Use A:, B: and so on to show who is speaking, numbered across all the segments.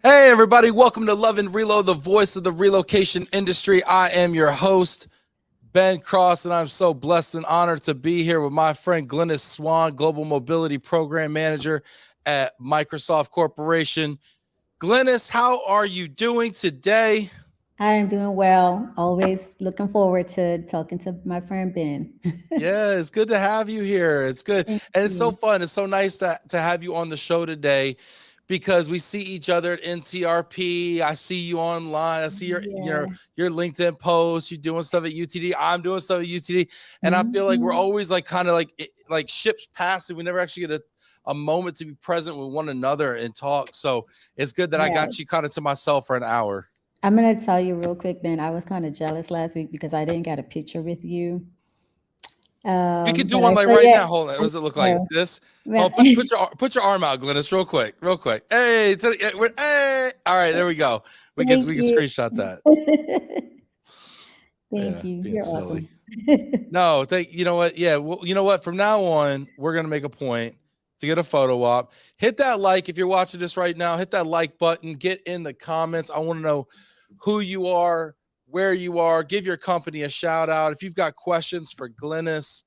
A: Hey, everybody, welcome to Love and Reload, the voice of the relocation industry. I am your host, Ben Cross, and I'm so blessed and honored to be here with my friend Glynnis Swan, Global Mobility Program Manager at Microsoft Corporation. Glynnis, how are you doing today?
B: I am doing well. Always looking forward to talking to my friend Ben.
A: Yeah, it's good to have you here. It's good.
B: Thank
A: And it's so
B: you.
A: fun. It's so nice to have you on the show today because we see each other at NTRP. I see you online. I see
B: Yeah.
A: your LinkedIn posts. You're doing stuff at UTD. I'm doing stuff at UTD. And I feel like we're
B: Mhm.
A: always like kind of like ships passing. We never actually get a moment to be present with one another and talk. So it's good that I got
B: Yes.
A: you kind of to myself for an hour.
B: I'm gonna tell you real quick, Ben. I was kind of jealous last week because I didn't get a picture with you.
A: We could do
B: But
A: one
B: I
A: like
B: saw
A: right
B: you.
A: now. Hold on. What does it look like?
B: Oh,
A: This.
B: well,
A: Oh, put your arm out, Glennis, real quick, real quick. Hey, hey. All right, there we go. We can
B: thank
A: we can
B: you.
A: screenshot that.
B: Thank
A: Yeah,
B: you.
A: being
B: You're
A: silly.
B: awesome.
A: No, you know what? Yeah, well, you know what? From now on, we're gonna make a point to get a photo op. Hit that like if you're watching this right now. Hit that like button. Get in the comments. I want to know who you are, where you are. Give your company a shout out. If you've got questions for Glennis,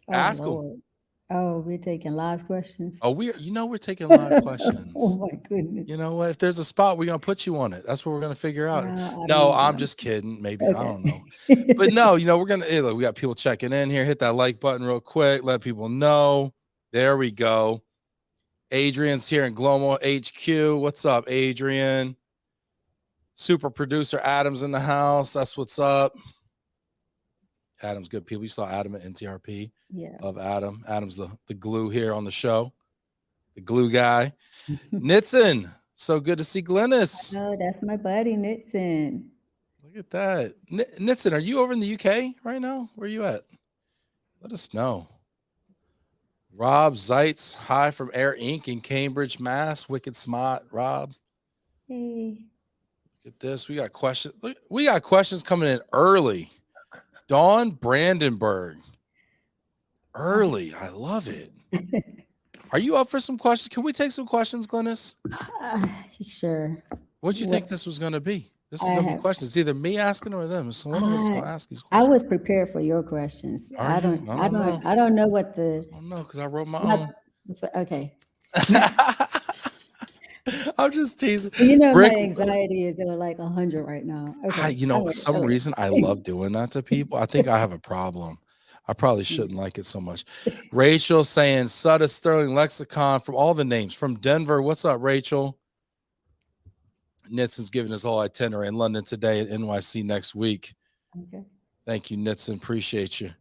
B: Oh
A: ask them.
B: Lord. Oh, we're taking live questions.
A: Oh, we're taking live
B: Oh
A: questions.
B: my goodness.
A: You know what? If there's a spot, we're gonna put you on it. That's what we're gonna figure out.
B: I don't
A: No,
B: want
A: I'm
B: none.
A: just kidding. Maybe I don't know, but
B: Okay.
A: no, we're gonna. Hey, look, we got people checking in here. Hit that like button real quick. Let people know. There we go. Adrian's here in Global HQ. What's up, Adrian? Super producer Adam's in the house. That's what's up. Adam's good people. You saw Adam at NTRP.
B: Yeah.
A: Love Adam. Adam's the glue here on the show. The glue guy. Nitson. So good to see Glennis.
B: Oh, that's my buddy Nixon.
A: Look at that. Nitson, are you over in the UK right now? Where are you at? Let us know. Rob Zeitz, hi from Air Inc. in Cambridge, Mass. Wicked smart, Rob.
B: Hey.
A: Look at this. We got questions. We got questions coming in early. Dawn Brandenburg.
B: Oh.
A: Early. I love it. Are you up for some questions? Can we take some questions, Glennis?
B: Sure.
A: What do you
B: What
A: think this was going to be? This is
B: I
A: going to be
B: have
A: questions. It's either me asking or them. So one of us is
B: I
A: going to ask these
B: I
A: questions.
B: was prepared for your questions.
A: Are you? I don't know.
B: I don't know what the
A: I don't know because I wrote my
B: not
A: own.
B: okay.
A: I'm just teasing.
B: You know my
A: Rick,
B: anxiety is at like 100 right now. Okay. All right.
A: some
B: All right.
A: reason I love doing that to people. I think I have a problem. I probably shouldn't like it so much. Rachel saying Sutter Sterling Lexicon from all the names from Denver. What's up, Rachel? Nitson's giving us all itinerary in London today and NYC next week.
B: Okay.
A: Thank you, Nitson. Appreciate you.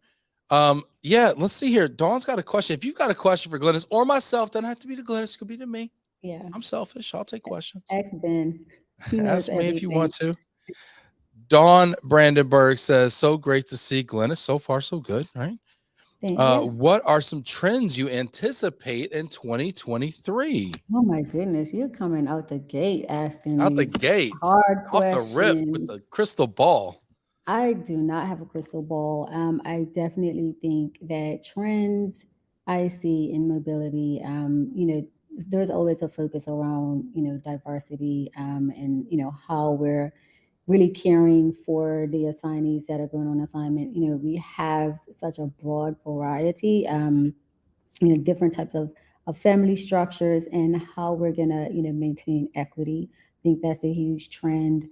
A: Yeah, let's see here. Dawn's got a question. If you've got a question for Glennis or myself, doesn't have to be to Glennis, it could be to me.
B: Yeah.
A: I'm selfish. I'll take questions.
B: Ask Ben. He knows
A: Ask me if you
B: everything.
A: want to. Dawn Brandenburg says, so great to see Glennis. So far, so good, right?
B: Yeah.
A: What are some trends you anticipate in 2023?
B: Oh my goodness, you're coming out the gate asking
A: Out the
B: these
A: gate,
B: hard
A: off the rip with
B: questions.
A: the crystal ball.
B: I do not have a crystal ball. I definitely think that trends I see in mobility, there's always a focus around, diversity, and, how we're really caring for the assignees that are going on assignment. We have such a broad variety. Different types of family structures and how we're gonna, maintain equity. I think that's a huge trend.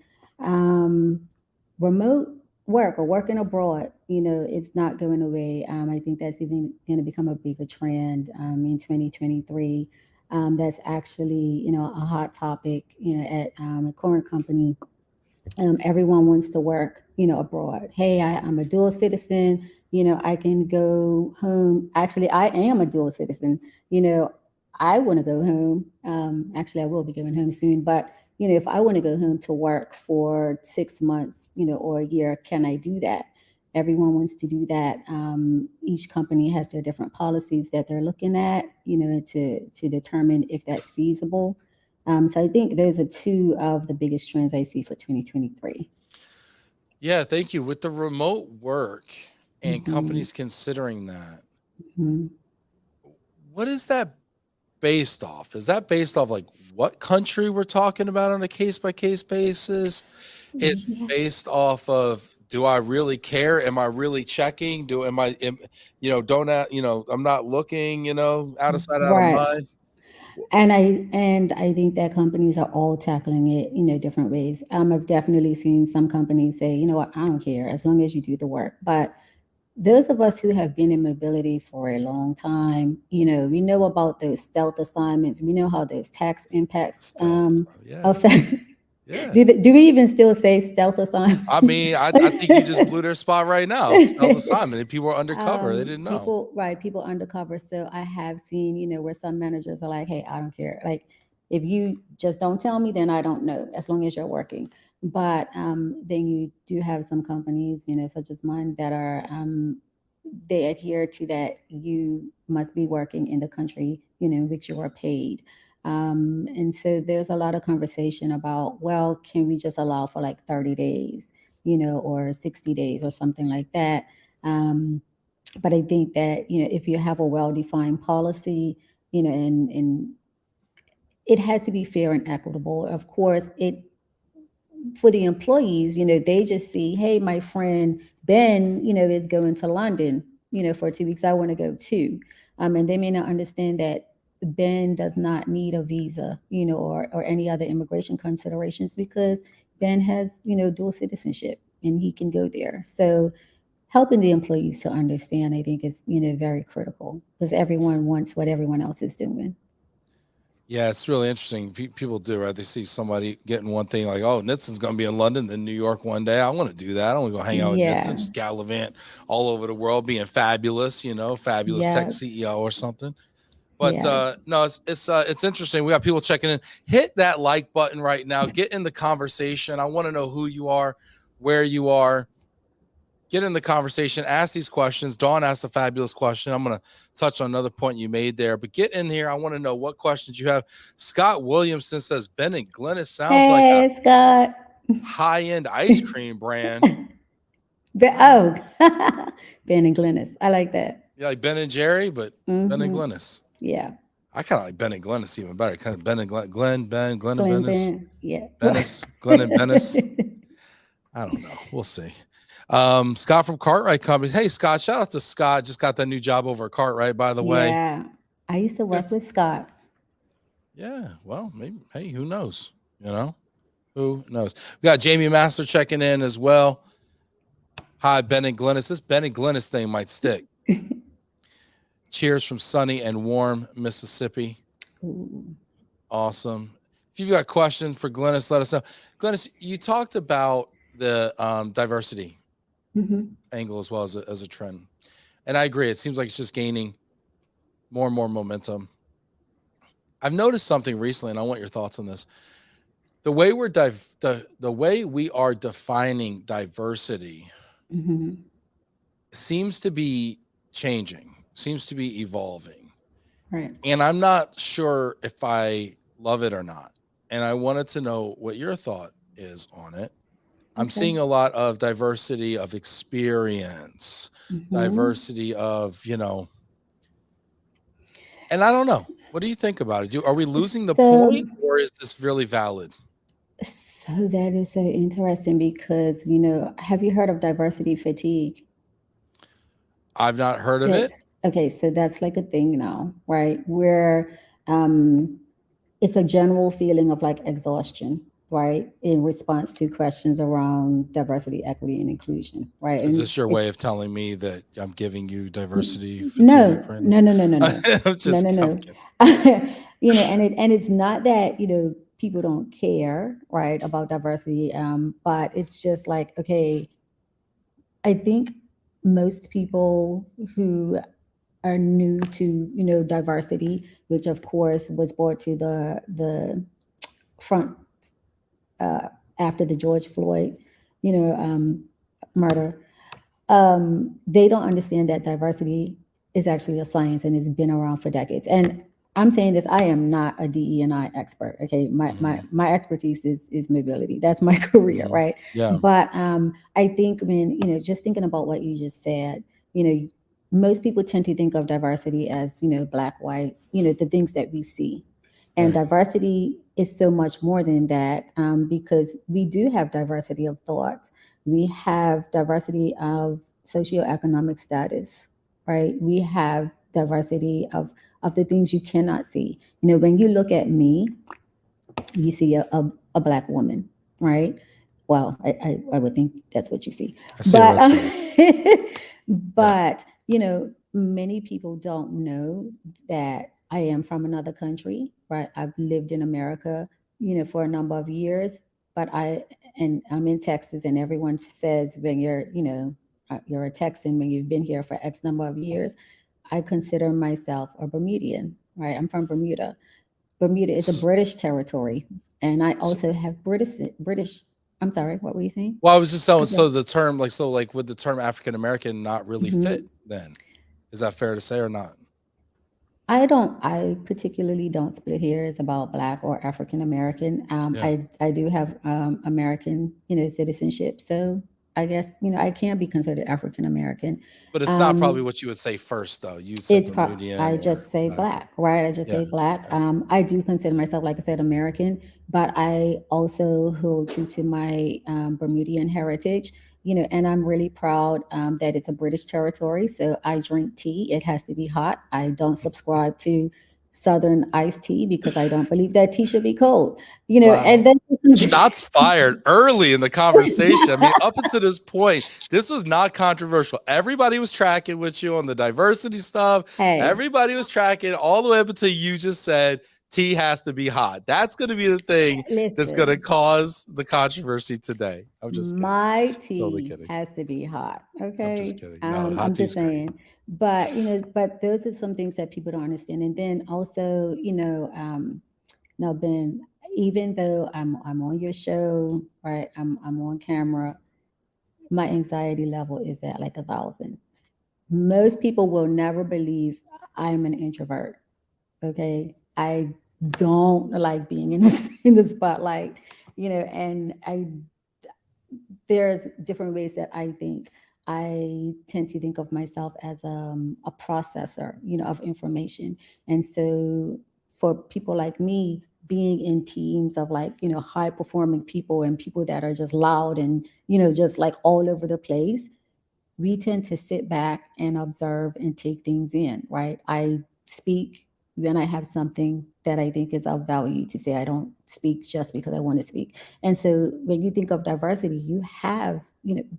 B: Remote work or working abroad, it's not going away. I think that's even going to become a bigger trend in 2023. That's actually, a hot topic, at a current company. Everyone wants to work, abroad. Hey, I'm a dual citizen. I can go home. Actually, I am a dual citizen. I want to go home. Actually, I will be going home soon. But if I want to go home to work for 6 months, or a year, can I do that? Everyone wants to do that. Each company has their different policies that they're looking at, to determine if that's feasible. So I think those are two of the biggest trends I see for 2023.
A: Yeah, thank you. With the remote work and
B: Mm-hmm.
A: companies considering that,
B: Mm-hmm.
A: what is that based off? Is that based off like what country we're talking about on a case by case basis? Is it
B: Yeah.
A: based off of, do I really care? Am I really checking? Don't I'm not looking, out of sight, out of
B: Right.
A: mind.
B: And I think that companies are all tackling it, different ways. I've definitely seen some companies say, you know what, I don't care as long as you do the work. But those of us who have been in mobility for a long time, we know about those stealth assignments. We know how those tax impacts
A: Stealth. Yeah.
B: affect.
A: Yeah.
B: Do we even still say stealth assignment?
A: I mean, I think you just blew their spot right now. Stealth assignment. And people were undercover. They didn't know.
B: People undercover. So I have seen, where some managers are like, hey, I don't care. Like, if you just don't tell me, then I don't know, as long as you're working. But then you do have some companies, such as mine, that are they adhere to that you must be working in the country, in which you are paid. And so there's a lot of conversation about, well, can we just allow for like 30 days, or 60 days or something like that? But I think that, if you have a well-defined policy, and it has to be fair and equitable. Of course, it for the employees, they just see, hey, my friend Ben, is going to London, for 2 weeks. I want to go too. And they may not understand that Ben does not need a visa, or any other immigration considerations, because Ben has, dual citizenship and he can go there. So helping the employees to understand, I think, is, very critical, because everyone wants what everyone else is doing.
A: Yeah, it's really interesting. People do, right? They see somebody getting one thing like, oh, Nitson's going to be in London, then New York one day. I want to do that. I want to go hang out with Nitson,
B: Yeah.
A: just gallivant all over the world, being fabulous, fabulous tech
B: Yes.
A: CEO or something. But
B: Yes.
A: no, it's interesting. We got people checking in. Hit that like button right now. Get in the conversation. I want to know who you are, where you are. Get in the conversation. Ask these questions. Dawn asked a fabulous question. I'm going to touch on another point you made there. But get in here. I want to know what questions you have. Scott Williamson says Ben and Glynnis sounds like a
B: Hey, Scott.
A: high-end ice cream brand.
B: Oh, Ben and Glynnis. I like that.
A: Yeah, like Ben and Jerry, but Ben and
B: Mm-hmm.
A: Glynnis.
B: Yeah.
A: I kind of like Ben and Glynnis even better. Kind of Ben and Glenn, Glenn and
B: Glenn
A: Bennis,
B: Ben. Yeah.
A: Glenn and Bennis. I don't know. We'll see. Scott from Cartwright Companies. Hey, Scott, shout out to Scott. Just got that new job over at Cartwright, by the way.
B: Yeah. I used to work
A: Good.
B: with Scott.
A: Yeah. Well, maybe. Hey, who knows? Who knows? We got Jamie Master checking in as well. Hi, Ben and Glynnis. This Ben and Glynnis thing might stick. Cheers from sunny and warm Mississippi.
B: Ooh.
A: Awesome. If you've got questions for Glynnis, let us know. Glynnis, you talked about the diversity angle as well as a trend. And I agree. It seems like it's just gaining more and more momentum. I've noticed something recently, and I want your thoughts on this. The way the way we are defining diversity seems to be changing, seems to be evolving.
B: Right.
A: And I'm not sure if I love it or not. And I wanted to know what your thought is on it. I'm seeing a lot of diversity of experience, diversity of, and I don't know. What do you think about it? Are we losing the point, or is this really valid?
B: So that is so interesting because, have you heard of diversity fatigue?
A: I've not heard of it.
B: Okay, so that's like a thing now, right? Where it's a general feeling of like exhaustion, right? In response to questions around diversity, equity, and inclusion, right?
A: Is
B: And
A: this your way of telling me that I'm giving you diversity fatigue?
B: No.
A: I'm just,
B: No. And it's not that, people don't care, right, about diversity, but it's just like, okay, I think most people who are new to, diversity, which of course was brought to the front after the George Floyd, murder, they don't understand that diversity is actually a science and has been around for decades. And I'm saying this, I am not a DE&I expert. Okay. My expertise is mobility. That's my career. Right.
A: Yeah.
B: But I think when, just thinking about what you just said, most people tend to think of diversity as, black, white, the things that we see. And
A: Right.
B: diversity is so much more than that, because we do have diversity of thought. We have diversity of socioeconomic status, right? We have diversity of the things you cannot see. When you look at me, you see a black woman, right? Well, I would think that's what you see.
A: I see a
B: But
A: red scarf. Yeah.
B: but many people don't know that I am from another country, right? I've lived in America, for a number of years, but I'm in Texas, and everyone says when you're a Texan when you've been here for X number of years. I consider myself a Bermudian, right? I'm from Bermuda. Bermuda is a
A: S-
B: British territory, and I
A: s-
B: also have British. I'm sorry, what were you saying?
A: Well, I was just saying,
B: Okay.
A: so the term, like, so like would the term African American not really fit
B: Mhm.
A: then? Is that fair to say or not?
B: I particularly don't split hairs about Black or African American.
A: Yeah.
B: I do have American, citizenship, so I guess I can be considered African American.
A: But it's not probably
B: Um,
A: what you would say first, though. You'd say
B: I
A: Bermudian or
B: just say
A: no.
B: black, right? I just
A: Yeah.
B: say black.
A: Okay.
B: I do consider myself, like I said, American, but I also hold true to my Bermudian heritage, and I'm really proud that it's a British territory. So I drink tea. It has to be hot. I don't subscribe to Southern iced tea because I don't believe that tea should be cold, and
A: Wow.
B: then
A: Shots fired early in the conversation. I mean, up until this point, this was not controversial. Everybody was tracking with you on the diversity stuff.
B: hey,
A: Everybody was tracking all the way up until you just said tea has to be hot. That's going to be the thing that's going to
B: listen.
A: cause the controversy today. I'm just kidding.
B: My
A: Totally
B: tea
A: kidding.
B: has to be hot.
A: I'm just
B: Okay.
A: kidding. No, hot
B: I'm just
A: tea's great.
B: saying. But but those are some things that people don't understand. And then also, now Ben, even though I'm on your show, right? I'm on camera, my anxiety level is at like 1,000. Most people will never believe I'm an introvert. Okay. I don't like being in in the spotlight, and there's different ways that I think. I tend to think of myself as a processor, of information. And so for people like me, being in teams of like, high performing people and people that are just loud and, just like all over the place, we tend to sit back and observe and take things in, right? I speak when I have something that I think is of value to say. I don't speak just because I want to speak. And so when you think of diversity, you have,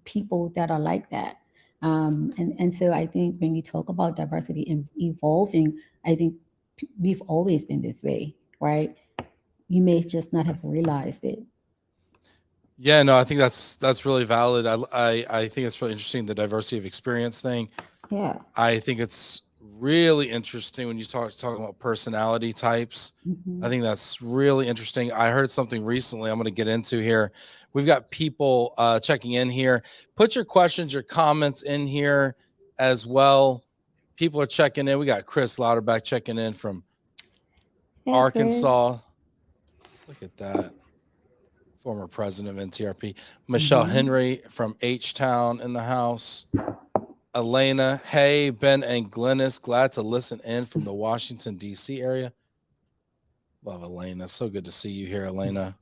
B: people that are like that. And so I think when you talk about diversity and evolving, I think we've always been this way, right? You may just not have realized it.
A: Yeah, no, I think that's really valid. I think it's really interesting, the diversity of experience thing.
B: Yeah.
A: I think it's really interesting when you talking about personality types. I
B: Hmm.
A: think that's really interesting. I heard something recently I'm going to get into here. We've got people checking in here. Put your questions, your comments in here as well. People are checking in. We got Chris Lauderback checking in from
B: Hey, Chris.
A: Arkansas. Look at that. Former president of NTRP. Michelle
B: Hmm.
A: Henry from H Town in the house. Elena, hey, Ben and Glynnis, glad to listen in from the Washington, D.C. area. Love Elena. So good to see you here, Elena.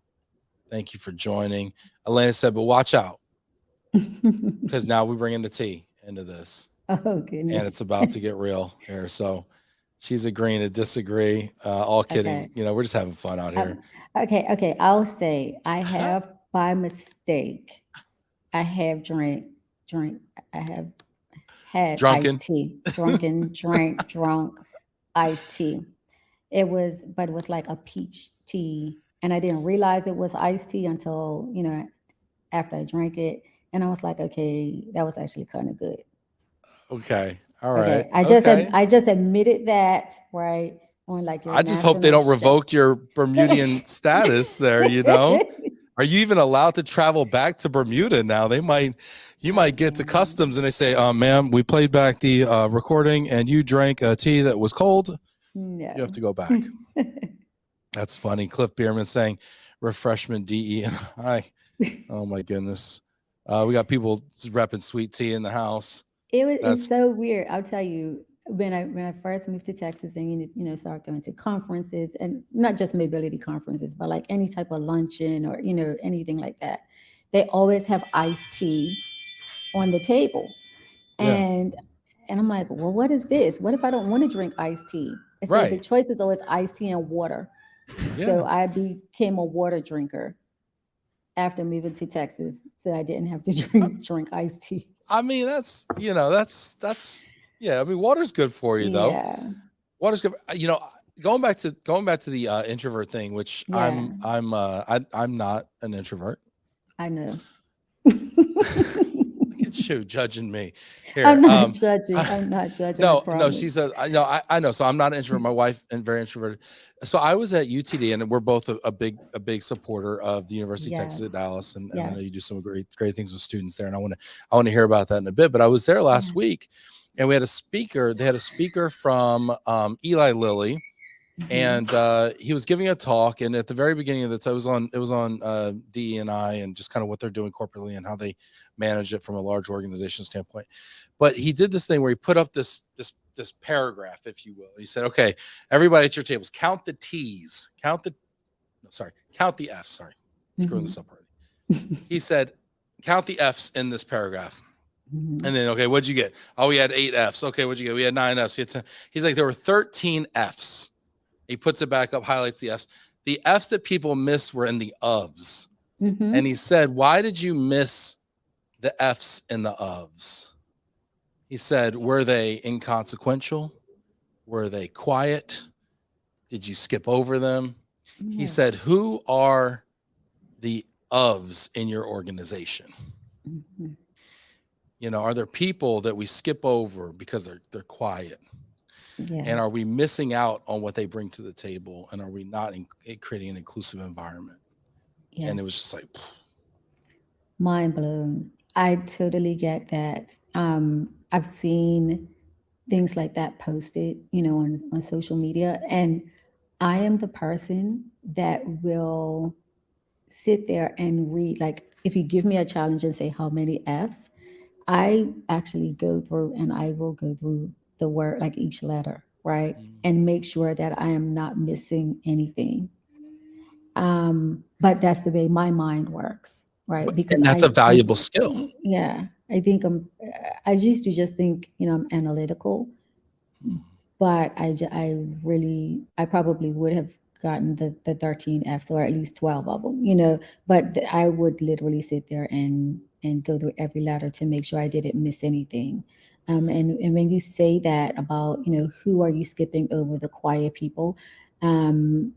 A: Thank you for joining. Elena said, but watch out because now we bring in the tea into this
B: Oh,
A: and
B: goodness.
A: it's about to get real here. So she's agreeing to disagree. All kidding.
B: Okay.
A: We're just having fun out here.
B: Um, okay. I'll say I have by mistake. I have drink. I have had iced
A: Drunken.
B: tea, drunk iced tea. But it was like a peach tea, and I didn't realize it was iced tea until after I drank it, and I was like, okay, that was actually kind of good.
A: Okay. All right.
B: Okay,
A: Okay.
B: I just admitted that, right, on like your
A: I just hope they
B: national
A: don't
B: show.
A: revoke your Bermudian status there. Are you even allowed to travel back to Bermuda now? You might get to
B: Again,
A: customs and they say, ma'am, we played back the recording and you drank a tea that was cold. You have
B: no.
A: to go back. That's funny. Cliff Bierman saying refreshment DE and I. Oh my goodness. We got people repping sweet tea in the house.
B: It's
A: That's
B: so weird. I'll tell you, when I first moved to Texas and started going to conferences, and not just mobility conferences, but like any type of luncheon or anything like that, they always have iced tea on the table.
A: yeah,
B: And I'm like, well, what is this? What if I don't want to drink iced tea? And so the
A: right.
B: choice is always iced tea and water.
A: Yeah.
B: So I became a water drinker after moving to Texas, so I didn't have to drink iced tea.
A: I mean, that's yeah. I mean, water's good for you though.
B: Yeah,
A: Water's good. Going back to the introvert thing, which
B: yeah,
A: I'm not an introvert.
B: I know.
A: Look at you judging me here.
B: I'm not judging. I'm not judging. I
A: No,
B: promise.
A: she said, I know. So I'm not an introvert. My wife and very introverted. So I was at UTD, and we're both a big supporter of the University of Texas
B: Yes,
A: at Dallas, and I know
B: yes,
A: you do some great things with students there, and I want to hear about that in a bit. But I was there
B: yeah.
A: last week, and we had a speaker. They had a speaker from Eli Lilly,
B: Hmm.
A: and he was giving a talk, and at the very beginning of the talk, it was on DE&I and just kind of what they're doing corporately and how they manage it from a large organization standpoint. But he did this thing where he put up this paragraph, if you will. He said, okay, everybody at your tables, count the T's, count the F's. Sorry, screwing
B: Hmm.
A: this up already. He said, count the F's in this paragraph.
B: Hmm.
A: And then, okay, what'd you get? Oh, we had 8 F's. Okay, what'd you get? We had 9 F's. We had 10. He's like, there were 13 F's. He puts it back up, highlights the F's. The F's that people missed were in the ofs. And he
B: Hmm.
A: said, why did you miss the F's and the ofs? He said, were they inconsequential? Were they quiet? Did you skip over them? He
B: Yeah.
A: said, who are the ofs in your organization?
B: Hmm.
A: Are there people that we skip over because they're quiet?
B: Yeah.
A: And are we missing out on what they bring to the table? And are we not creating an inclusive environment? And it was
B: Yes.
A: just like,
B: Mind blown. I totally get that. I've seen things like that posted, on social media, and I am the person that will sit there and read. Like, if you give me a challenge and say how many F's, I actually go through and I will go through the word, like each letter, right,
A: mm.
B: and make sure that I am not missing anything. But that's the way my mind works, right? Because
A: And that's
B: I
A: a
B: think,
A: valuable skill.
B: yeah, I think I used to just think, I'm analytical, but I probably would have gotten the 13 F's, or at least 12 of them, but I would literally sit there and go through every letter to make sure I didn't miss anything. And when you say that about, who are you skipping over, the quiet people, um,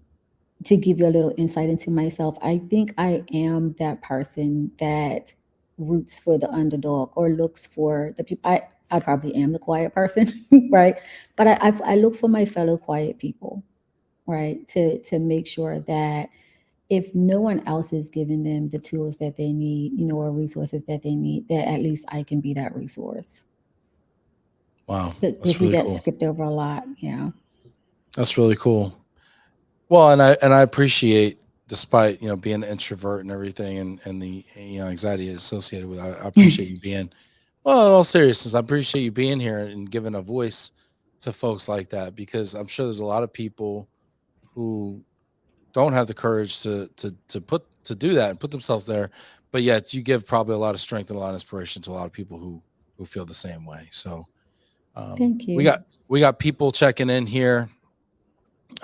B: to give you a little insight into myself, I think I am that person that roots for the underdog or looks for the people. I probably am the quiet person, right? But I look for my fellow quiet people, right? To make sure that if no one else is giving them the tools that they need, or resources that they need, that at least I can be that resource.
A: Wow.
B: Because
A: That's
B: we
A: really
B: get
A: cool.
B: skipped over a lot. Yeah.
A: That's really cool. Well, and I appreciate, despite, being an introvert and everything and the, anxiety associated with it, I appreciate you being, well, in all seriousness, I appreciate you being here and giving a voice to folks like that, because I'm sure there's a lot of people who don't have the courage to do that and put themselves there, but yet you give probably a lot of strength and a lot of inspiration to a lot of people who feel the same way. So
B: Thank
A: we
B: you.
A: got people checking in here.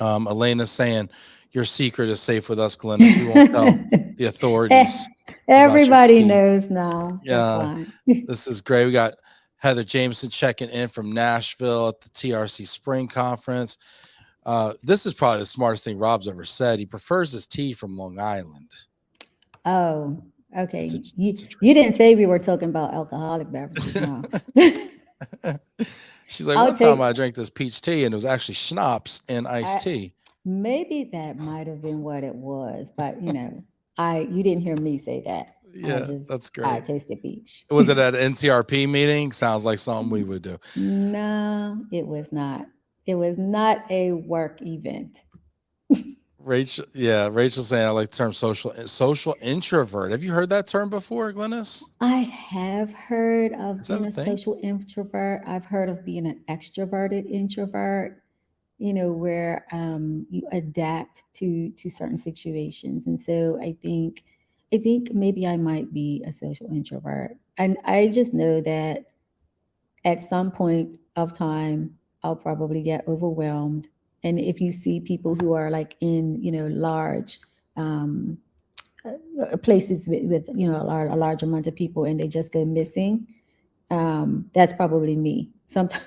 A: Elena's saying your secret is safe with us, Glynnis. We won't tell the authorities about your
B: Everybody
A: tea.
B: knows now. That's
A: Yeah,
B: fine.
A: this is great. We got Heather Jameson checking in from Nashville at the TRC Spring Conference. This is probably the smartest thing Rob's ever said. He prefers his tea from Long Island.
B: Oh,
A: It's a
B: okay. You
A: it's a
B: you
A: drink.
B: didn't say we were talking about alcoholic beverages. No.
A: She's like,
B: I'll
A: one time I
B: take.
A: drank this peach tea and it was actually schnapps and iced
B: I
A: tea.
B: maybe that might have been what it was, but I you didn't hear me say that.
A: Yeah, that's
B: I
A: great.
B: tasted peach.
A: Was it at an NTRP meeting? Sounds like something we would do.
B: No, it was not. It was not a work event.
A: Rachel, yeah, Rachel saying I like the term social introvert. Have you heard that term before, Glennis?
B: I have heard of
A: Is that
B: being
A: a
B: a
A: thing?
B: social introvert. I've heard of being an extroverted introvert, where you adapt to certain situations. And so I think maybe I might be a social introvert. And I just know that at some point of time, I'll probably get overwhelmed. And if you see people who are like in, large um, places with a large amount of people and they just go missing, that's probably me. Sometimes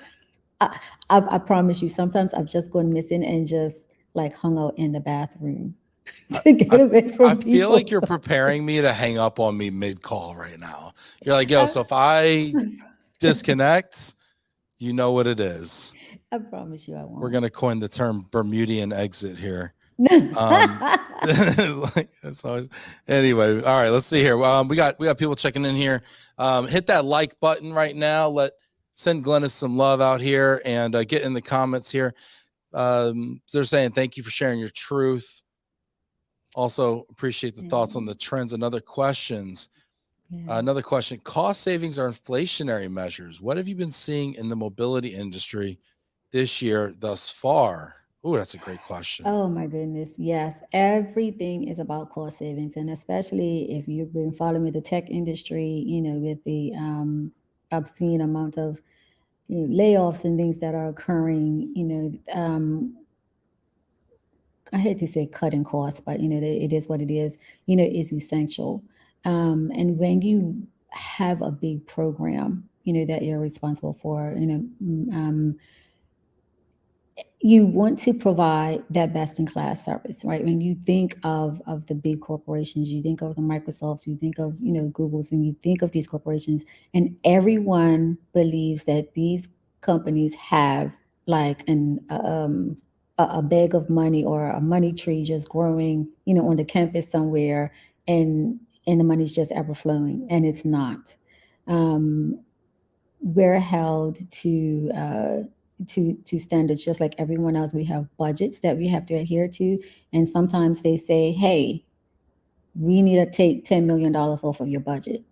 B: I promise you, sometimes I've just gone missing and just like hung out in the bathroom
A: I,
B: to get
A: I
B: away
A: I
B: from
A: feel like
B: people.
A: you're preparing me to hang up on me mid call right now. You're like, yo, so if I disconnect, you know what it is.
B: I promise you, I
A: We're
B: won't.
A: gonna coin the term Bermudian exit here. Um,
B: No.
A: like it's always anyway. All right, let's see here. We got people checking in here. Hit that like button right now. Send Glennis some love out here and get in the comments here. They're saying thank you for sharing your truth. Also appreciate the thoughts on the trends and other questions.
B: Yeah.
A: Another question: cost savings are inflationary measures. What have you been seeing in the mobility industry this year thus far? Oh, that's a great question.
B: Oh my goodness. Yes. Everything is about cost savings. And especially if you've been following the tech industry, with the obscene amount of layoffs and things that are occurring, I hate to say cutting costs, but it is what it is essential. And when you have a big program, that you're responsible for, you want to provide that best in class service, right? When you think of the big corporations, you think of the Microsofts, you think of Googles, and you think of these corporations, and everyone believes that these companies have like a bag of money or a money tree just growing, on the campus somewhere, and the money's just ever flowing, and it's not. Um, we're held to standards just like everyone else. We have budgets that we have to adhere to, and sometimes they say, "Hey, we need to take $10 million off of your budget,"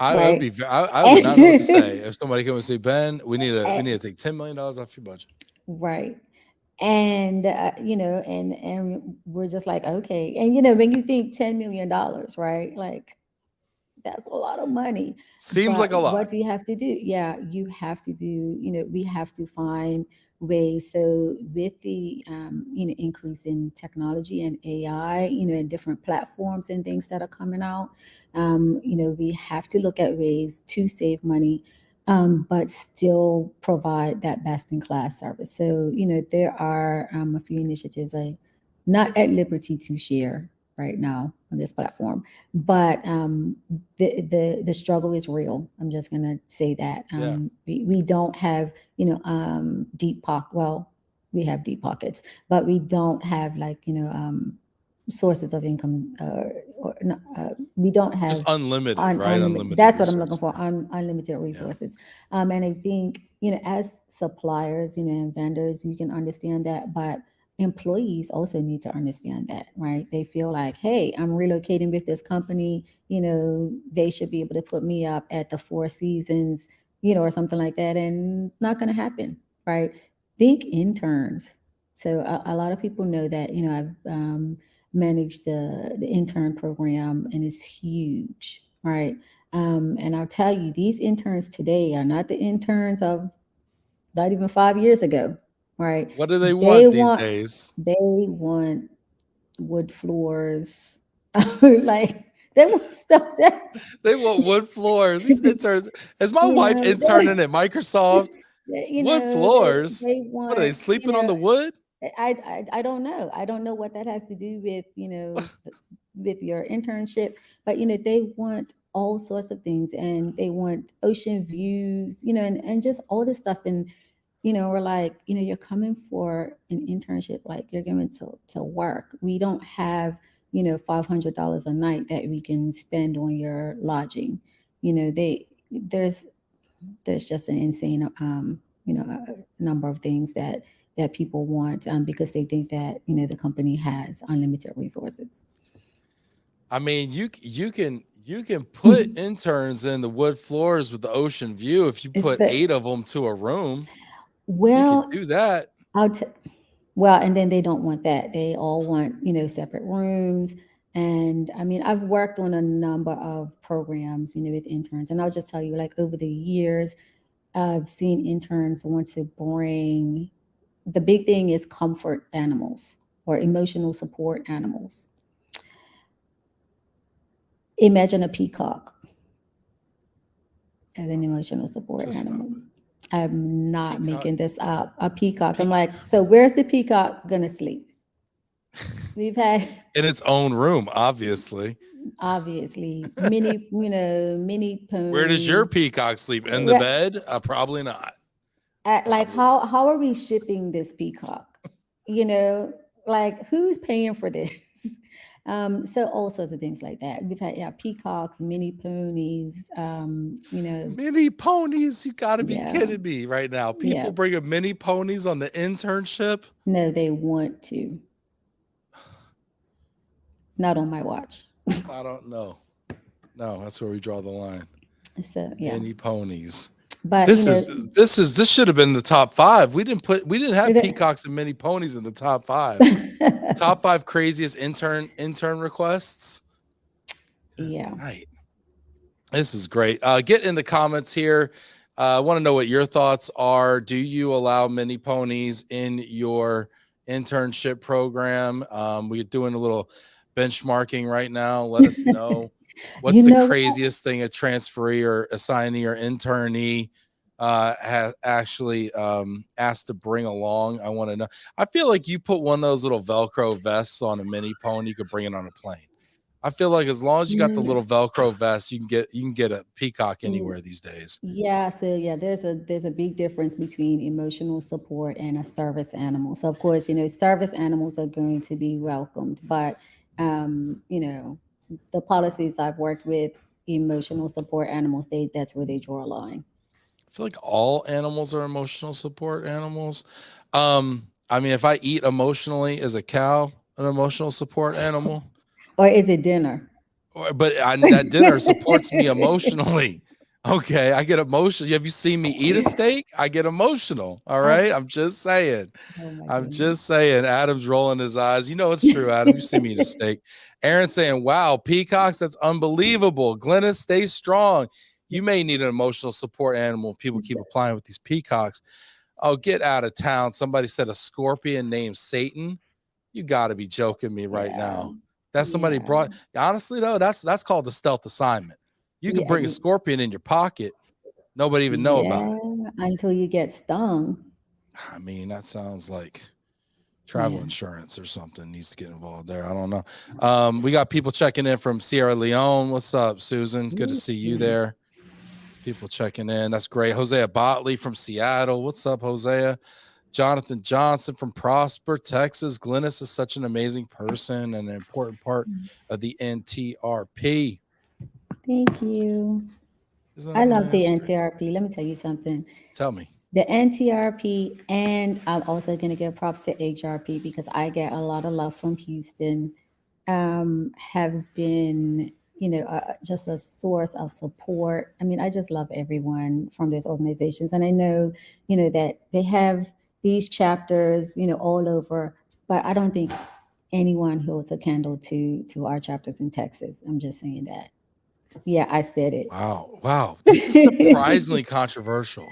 B: right?
A: I would not know what to say if somebody came and say, Ben, we need to take $10 million off your budget.
B: Right. And and we're just like, okay. And when you think $10 million, right? Like, that's a lot of money.
A: Seems
B: But
A: like a
B: what
A: lot.
B: do you have to do? Yeah, you have to do, we have to find ways. So with the increase in technology and AI, and different platforms and things that are coming out, we have to look at ways to save money, but still provide that best in class service. So, there are a few initiatives I not at liberty to share right now on this platform, but the struggle is real. I'm just gonna say that
A: Yeah.
B: we don't have deep pocket. Well, we have deep pockets, but we don't have like sources of income, or no, we don't
A: Just
B: have
A: unlimited, right?
B: unlimited.
A: Unlimited
B: That's what I'm looking
A: resources.
B: for. Unlimited
A: Yeah.
B: resources. And I think as suppliers, and vendors, you can understand that, but employees also need to understand that, right? They feel like, hey, I'm relocating with this company, they should be able to put me up at the Four Seasons, or something like that. And it's not going to happen, right? Think interns. So a lot of people know that, I've managed the intern program, and it's huge, right? And I'll tell you, these interns today are not the interns of not even 5 years ago, right?
A: What do they
B: They
A: want these
B: want
A: days?
B: they want wood floors, like they want stuff that
A: They want wood floors. These interns. Is my
B: you
A: wife
B: know
A: interning at Microsoft? Wood floors?
B: they
A: What are they
B: want.
A: sleeping on the wood?
B: I don't know. I don't know what that has to do with with your internship, but they want all sorts of things, and they want ocean views, and just all this stuff. And we're like, you're coming for an internship, like you're going to work. We don't have $500 a night that we can spend on your lodging. They there's just an insane number of things that that people want, because they think that the company has unlimited resources.
A: I mean, you can put interns in the wood floors with the ocean view. If you
B: It's
A: put
B: the
A: 8 of them to a room, you could
B: well,
A: do that.
B: I'll t- well, and then they don't want that. They all want separate rooms. And I mean, I've worked on a number of programs, with interns, and I'll just tell you, like over the years, I've seen interns want to bring the big thing is comfort animals or emotional support animals. Imagine a peacock as an emotional support
A: Just stop
B: animal.
A: it.
B: I'm not
A: Peacock.
B: making this up. A peacock. I'm
A: Pe-
B: like, so where's the peacock gonna sleep? We've had
A: in its own room, obviously.
B: obviously mini
A: Where does your
B: ponies.
A: peacock sleep? In the bed? Probably not.
B: Like
A: Probably.
B: how are we shipping this peacock? You know, like who's paying for this? So all sorts of things like that. We've had peacocks, mini ponies.
A: Mini ponies? You got to be
B: Yeah,
A: kidding me right now.
B: yeah.
A: People bringing mini ponies on the internship?
B: No, they want to. Not on my watch.
A: I don't know. No, that's where we draw the line.
B: So yeah,
A: Mini ponies.
B: but
A: This should have been the top 5. We didn't have peacocks and mini ponies in the top 5. Top 5 craziest intern requests. Good
B: yeah.
A: night. This is great. Get in the comments here. I want to know what your thoughts are. Do you allow mini ponies in your internship program? We're doing a little benchmarking right now. Let us know
B: You
A: what's the
B: know what?
A: craziest thing a transferee or assignee or internee has actually asked to bring along. I want to know. I feel like you put one of those little Velcro vests on a mini pony, you could bring it on a plane. I feel like as long as you got the
B: Mm,
A: little Velcro vest, you can get a peacock
B: mm,
A: anywhere these days.
B: yeah, so yeah, there's a big difference between emotional support and a service animal. So of course, service animals are going to be welcomed, but the policies I've worked with, emotional support animals, that's where they draw a line.
A: I feel like all animals are emotional support animals. I mean, if I eat emotionally, is a cow an emotional support animal?
B: Or is it dinner?
A: But that dinner supports me emotionally. Okay, I get emotional. Have you seen me eat a steak? I get emotional. All
B: I,
A: right, I'm just saying.
B: oh my
A: I'm
B: goodness.
A: just saying. Adam's rolling his eyes. You know it's true, Adam. You see me eat a steak. Aaron saying, "Wow, peacocks, that's unbelievable." Glynnis, stay strong. You may need an emotional support animal if people keep applying with these peacocks. Oh, get out of town. Somebody said a scorpion named Satan. You got to be joking me right
B: Yeah,
A: now. That's somebody
B: yeah,
A: brought. Honestly, though, that's called a stealth assignment. You could
B: yeah,
A: bring a scorpion in your pocket. Nobody even know about
B: yeah.
A: it.
B: Until you get stung.
A: I mean, that sounds like travel
B: Yeah.
A: insurance or something needs to get involved there. I don't know. We got people checking in from Sierra Leone. What's up, Susan? Good to see you
B: Ooh.
A: there. People checking in. That's great. Hosea Botley from Seattle. What's up, Hosea? Jonathan Johnson from Prosper, Texas. Glynnis is such an amazing person and an important part of the NTRP.
B: Thank you.
A: Isn't
B: I
A: that
B: love the
A: nice?
B: NTRP. Let me tell you something.
A: Tell me.
B: The NTRP, and I'm also going to give props to HRP because I get a lot of love from Houston, have been, just a source of support. I mean, I just love everyone from those organizations. And I know, that they have these chapters, all over, but I don't think anyone holds a candle to our chapters in Texas. I'm just saying that. Yeah, I said it.
A: Wow. This is surprisingly controversial.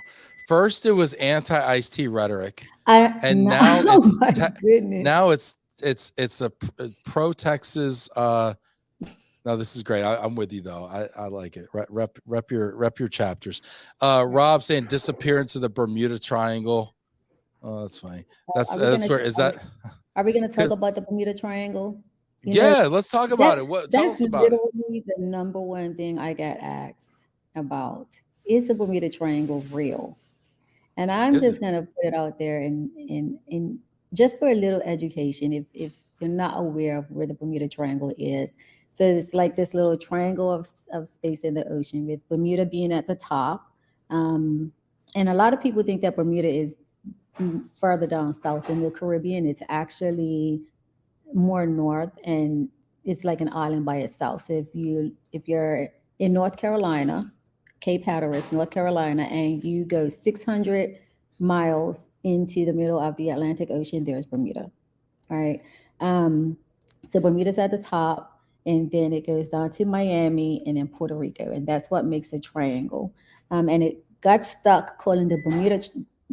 A: First, it was anti-Ice T rhetoric, and
B: No,
A: now
B: oh
A: it's
B: my goodness.
A: now it's a pro Texas. No, this is great. I'm with you though. I like it. Rep your chapters. Rob saying disappearance of the Bermuda Triangle. Oh, that's funny. That's
B: Are we
A: that's
B: gonna
A: where is that?
B: are we gonna talk
A: Because
B: about the Bermuda Triangle? You know,
A: yeah, let's talk
B: that
A: about it. What? Tell
B: that's
A: us about it.
B: literally the number one thing I get asked about. Is the Bermuda Triangle real? And I'm
A: Is
B: just
A: it?
B: gonna put it out there in just for a little education, if you're not aware of where the Bermuda Triangle is. So it's like this little triangle of space in the ocean with Bermuda being at the top. Um, and a lot of people think that Bermuda is further down south in the Caribbean. It's actually more north, and it's like an island by itself. So if you're in North Carolina, Cape Hatteras, North Carolina, and you go 600 miles into the middle of the Atlantic Ocean, there's Bermuda. All right. Um, so Bermuda's at the top, and then it goes down to Miami and then Puerto Rico, and that's what makes a triangle. And it got stuck calling the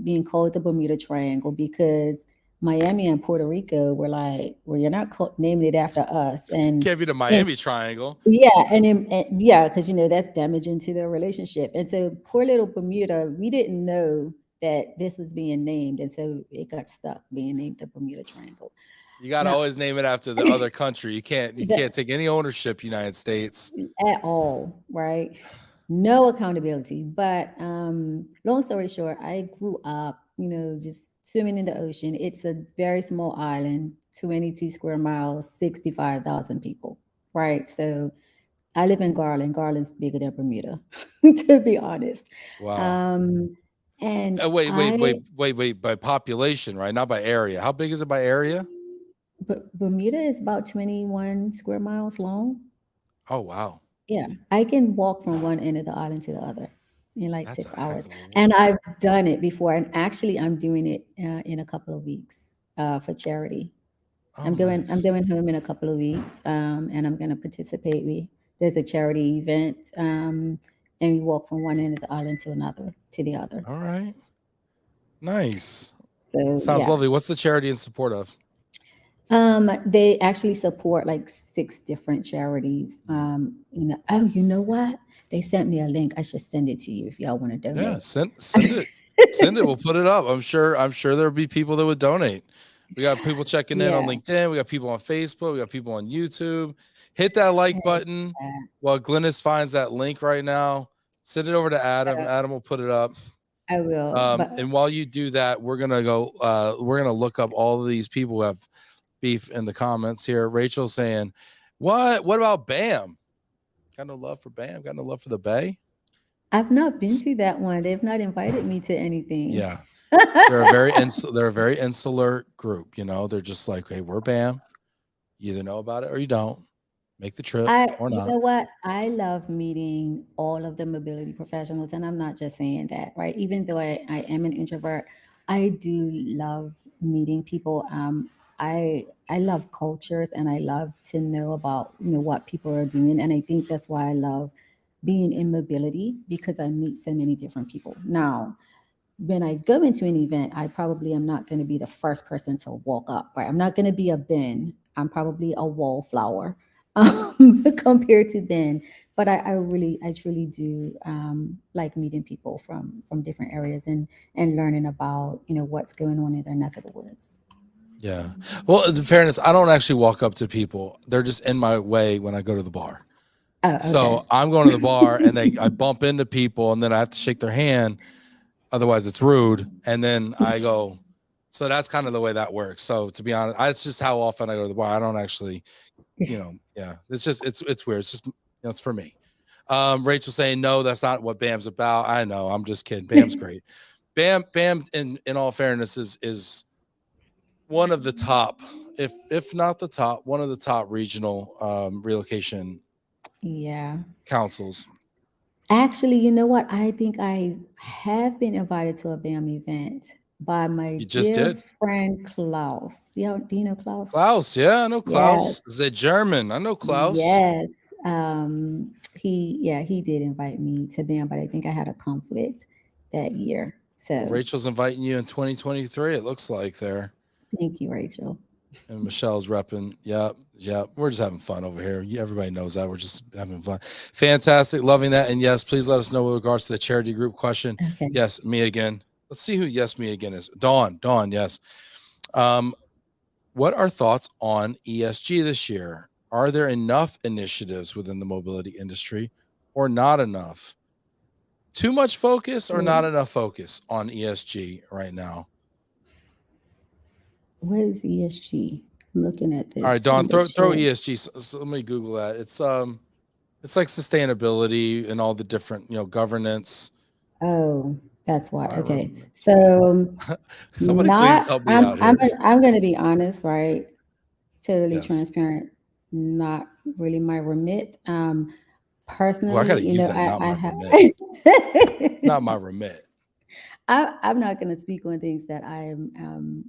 B: being called the Bermuda Triangle because Miami and Puerto Rico were like, "Well, you're not naming it after us,"
A: Can't be the
B: and
A: Miami Triangle.
B: yeah, and yeah, because that's damaging to their relationship. And so poor little Bermuda, we didn't know that this was being named, and so it got stuck being named the Bermuda Triangle.
A: You got to
B: Now,
A: always name it after the other country. You can't take any ownership, United States.
B: at all, right? No accountability. But long story short, I grew up, just swimming in the ocean. It's a very small island, 22 square miles, 65,000 people, right? So I live in Garland. Garland's bigger than Bermuda, to be honest.
A: Wow.
B: Um, and
A: Wait. By population, right? Not by area. How big is it by area?
B: but Bermuda is about 21 square miles long.
A: Oh, wow.
B: Yeah, I can walk from one end of the island to the other in like
A: That's a
B: 6
A: heck
B: hours,
A: of a
B: and
A: walk.
B: I've done it before, and actually, I'm doing it, in a couple of weeks, for charity.
A: Oh,
B: I'm
A: nice.
B: going home in a couple of weeks, and I'm gonna participate. There's a charity event, and we walk from one end of the island to the other.
A: All right. Nice.
B: So,
A: Sounds
B: yeah.
A: lovely. What's the charity in support of?
B: They actually support like 6 different charities. Oh, you know what? They sent me a link. I should send it to you if y'all want to
A: Yeah,
B: donate.
A: send it. Send it. We'll put it up. I'm sure there'll be people that would donate. We got people checking in on
B: Yeah.
A: LinkedIn. We got people on Facebook. We got people on YouTube. Hit that like button while Glynnis finds that link right now. Send it over to Adam.
B: Uh,
A: Adam will put it up.
B: I will. But
A: And while you do that, we're gonna look up all of these people who have beef in the comments here. Rachel saying, What about Bam? Got no love for Bam, got no love for the Bay.
B: I've not been to that one. They've not invited me to anything.
A: Yeah. They're a very insular group, They're just like, hey, we're Bam. You either know about it or you don't. Make the trip or
B: You
A: not.
B: know what? I love meeting all of the mobility professionals, and I'm not just saying that, right? Even though I am an introvert, I do love meeting people. I love cultures, and I love to know about what people are doing, and I think that's why I love being in mobility because I meet so many different people. Now, when I go into an event, I probably am not going to be the first person to walk up, right? I'm not going to be a Ben. I'm probably a wallflower, compared to Ben. But I truly do, like meeting people from different areas and learning about what's going on in their neck of the woods.
A: Yeah. Well, in fairness, I don't actually walk up to people. They're just in my way when I go to the bar.
B: Oh, okay.
A: So I'm going to the bar and I bump into people and then I have to shake their hand. Otherwise it's rude. And then I go, so that's kind of the way that works. So to be honest, it's just how often I go to the bar. I don't actually, yeah, it's just, it's weird. It's just, it's for me. Rachel saying, no, that's not what Bam's about. I know. I'm just kidding. Bam's great. Bam, in all fairness is one of the top, if not the top, one of the top regional relocation
B: Yeah.
A: councils.
B: Actually, you know what? I think I have been invited to a BAM event by my
A: You just
B: dear
A: did.
B: friend Klaus. Yeah, do you know Klaus?
A: Klaus, yeah, I know
B: Yes.
A: Klaus. Is it German? I know Klaus.
B: Yes. He did invite me to BAM, but I think I had a conflict that year.
A: Well,
B: So
A: Rachel's inviting you in 2023. It looks like there.
B: thank you, Rachel.
A: And Michelle's repping. Yep. We're just having fun over here. Everybody knows that. We're just having fun. Fantastic. Loving that. And yes, please let us know with regards to the charity group question.
B: Okay.
A: Yes, me again. Let's see who yes, me again is. Dawn, yes. What are thoughts on ESG this year? Are there enough initiatives within the mobility industry or not enough? Too much focus or not enough focus on ESG right now?
B: What is ESG? I'm looking at
A: All right,
B: this
A: Dawn,
B: in the
A: throw
B: chat.
A: ESG. So let me Google that. It's like sustainability and all the different, governance.
B: Oh. That's why.
A: My
B: Okay.
A: room.
B: So
A: Somebody please
B: not
A: help me out here.
B: I'm going to be honest, right? Totally
A: Yes.
B: transparent. Not really my remit.
A: Well, I
B: Personally,
A: got to use that. Not
B: I
A: my
B: have.
A: remit. It's not my remit.
B: I'm not going to speak on things that I am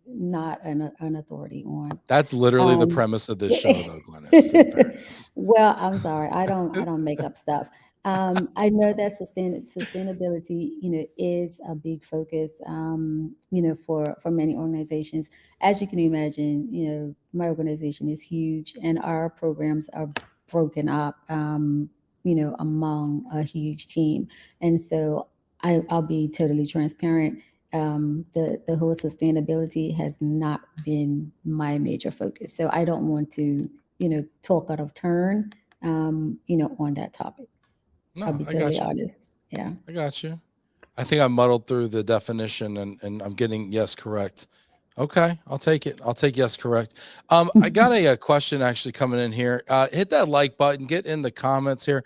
B: not an authority on.
A: That's literally the
B: Um,
A: premise of this show, though, Glynnis. In fairness.
B: well, I'm sorry. I don't make up stuff. I know that sustainability, is a big focus, for many organizations. As you can imagine, my organization is huge, and our programs are broken up, among a huge team. And so I'll be totally transparent. The whole sustainability has not been my major focus. So I don't want to, talk out of turn, on that topic. I'll
A: No,
B: be
A: I got
B: totally
A: you.
B: honest. Yeah.
A: I got you. I think I muddled through the definition and I'm getting yes correct. Okay, I'll take it. I'll take yes correct. I got a question actually coming in here. Hit that like button. Get in the comments here.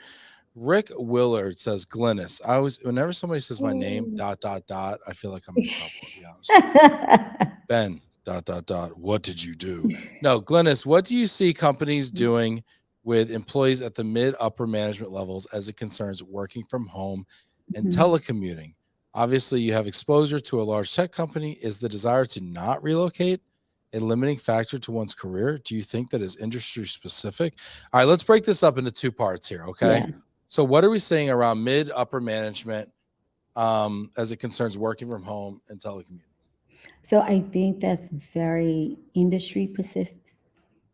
A: Rick Willard says Glynnis. I always whenever somebody says my name dot dot dot, I feel like I'm in trouble. To be honest with you. Ben dot dot dot. What did you do? No, Glynnis. What do you see companies doing with employees at the mid upper management levels as it concerns working from home and
B: Mhm.
A: telecommuting? Obviously, you have exposure to a large tech company. Is the desire to not relocate a limiting factor to one's career? Do you think that is industry specific? All right, let's break this up into two parts here. Okay.
B: Yeah.
A: So, what are we saying around mid upper management as it concerns working from home and telecommuting?
B: So I think that's very industry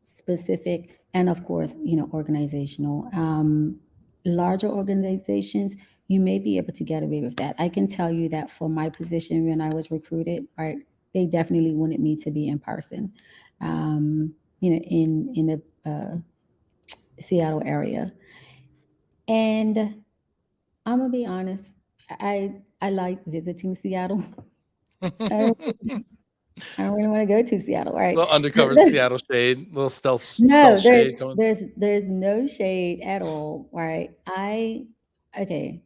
B: specific, and of course, organizational. Larger organizations, you may be able to get away with that. I can tell you that for my position when I was recruited, right, they definitely wanted me to be in person, in the Seattle area. And I'm gonna be honest, I like visiting Seattle. I don't, I don't really want to go to Seattle, right?
A: Little undercover Seattle shade, little stealth
B: No,
A: shade coming.
B: there's no shade at all, right? Okay,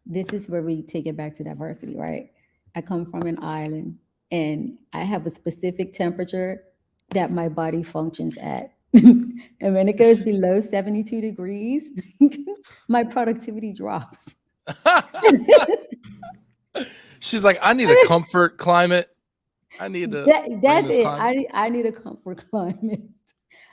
B: this is where we take it back to diversity, right? I come from an island, and I have a specific temperature that my body functions at. And when it goes below 72 degrees, my productivity drops.
A: She's like, I need a comfort climate. I need to bring
B: That's
A: this
B: it.
A: climate.
B: I need a comfort climate.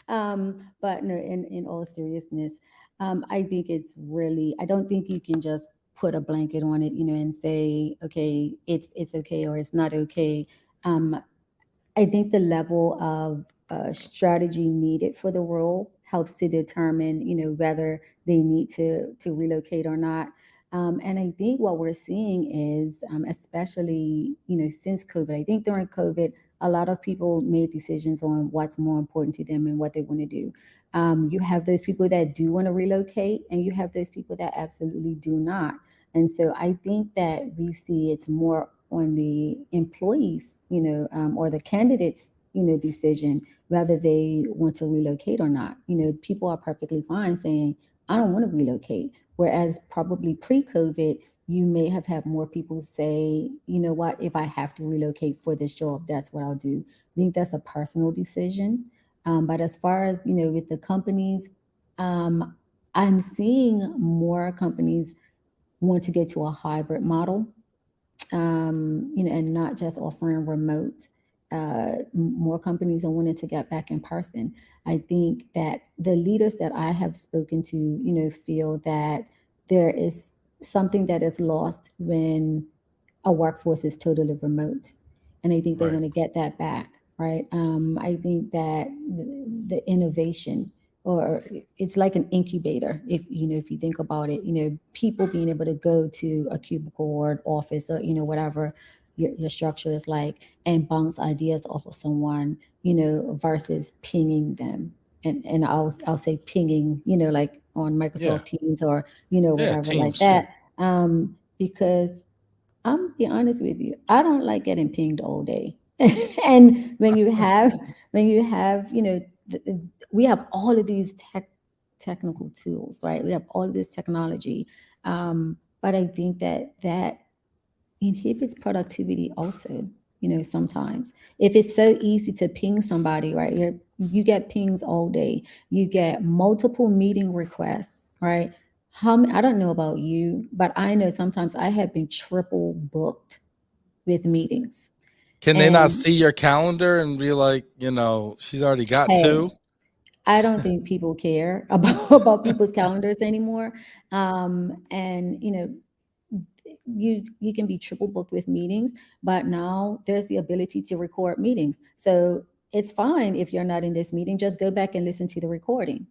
B: But no, in all seriousness, I think it's really. I don't think you can just put a blanket on it, and say, okay, it's okay or it's not okay. Um, I think the level of strategy needed for the role helps to determine, whether they need to relocate or not. And I think what we're seeing is, especially, since COVID, I think during COVID, a lot of people made decisions on what's more important to them and what they want to do. You have those people that do want to relocate, and you have those people that absolutely do not. And so I think that we see it's more on the employees, or the candidates, decision whether they want to relocate or not. People are perfectly fine saying, I don't want to relocate. Whereas probably pre-COVID, you may have had more people say, you know what, if I have to relocate for this job, that's what I'll do. I think that's a personal decision. But as far as, with the companies, um, I'm seeing more companies want to get to a hybrid model, and not just offering remote. More companies are wanting to get back in person. I think that the leaders that I have spoken to, feel that there is something that is lost when a workforce is totally remote, and I think they
A: Right.
B: want to get that back, right? I think that the innovation, or it's like an incubator, if you think about it, people being able to go to a cubicle or an office, or whatever your structure is like, and bounce ideas off of someone, versus pinging them. And I'll say pinging, like on
A: Yeah.
B: Microsoft Teams, or
A: Yeah.
B: whatever like
A: Teams. Yeah.
B: that. Because I'm gonna be honest with you. I don't like getting pinged all day. And when you have, we have all of these technical tools, right? We have all of this technology. But I think that inhibits productivity also. Sometimes if it's so easy to ping somebody, right? You get pings all day. You get multiple meeting requests, right? I don't know about you, but I know sometimes I have been triple booked with meetings.
A: Can they not
B: And
A: see your calendar and be like, she's already got
B: hey,
A: two?
B: I don't think people care about people's calendars anymore. And you can be triple booked with meetings, but now there's the ability to record meetings. So it's fine if you're not in this meeting, just go back and listen to the recording.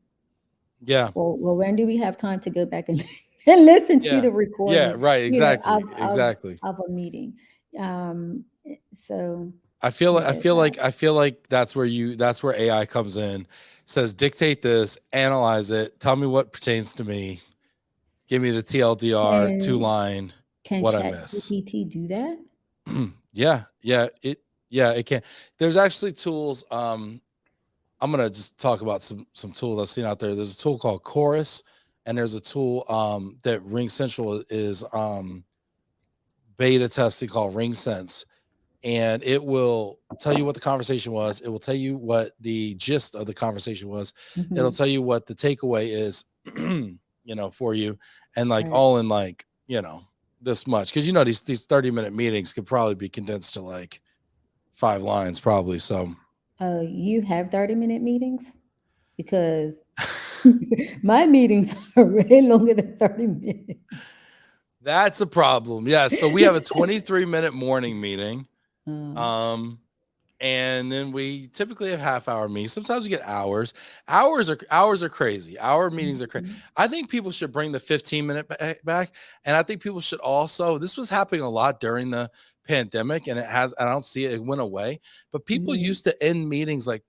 A: Yeah.
B: Well, when do we have time to go back and, and listen to
A: Yeah.
B: the
A: Yeah.
B: recording,
A: Right.
B: of
A: Exactly. Exactly.
B: a meeting? So
A: I feel like I
B: there's
A: feel
B: that.
A: like I feel like that's where AI comes in. Says dictate this, analyze it, tell me what pertains to me, give me the TLDR, two
B: Can
A: line,
B: can
A: what I
B: Chat
A: miss.
B: GPT do that?
A: Yeah, it can. There's actually tools. I'm gonna just talk about some tools I've seen out there. There's a tool called Chorus, and there's a tool that Ring Central is beta testing called Ring Sense, and it will tell you what the conversation was. It will tell you what the gist of the conversation was. It'll
B: Hmm.
A: tell you what the takeaway is, for you, and like
B: Right.
A: all in like this much, because these 30-minute meetings could probably be condensed to like 5 lines, probably. So
B: You have 30-minute meetings? Because my meetings are way longer than 30 minutes.
A: that's a problem. Yeah. So we have a 23-minute morning meeting.
B: Um,
A: Um, and then we typically have half-hour meetings. Sometimes we get hours. Hours are crazy. Hour meetings are crazy.
B: mhm.
A: I think people should bring the 15-minute back, and I think people should also. This was happening a lot during the pandemic, and it has. I don't see it. It went away, but people
B: Mhm.
A: used to end meetings like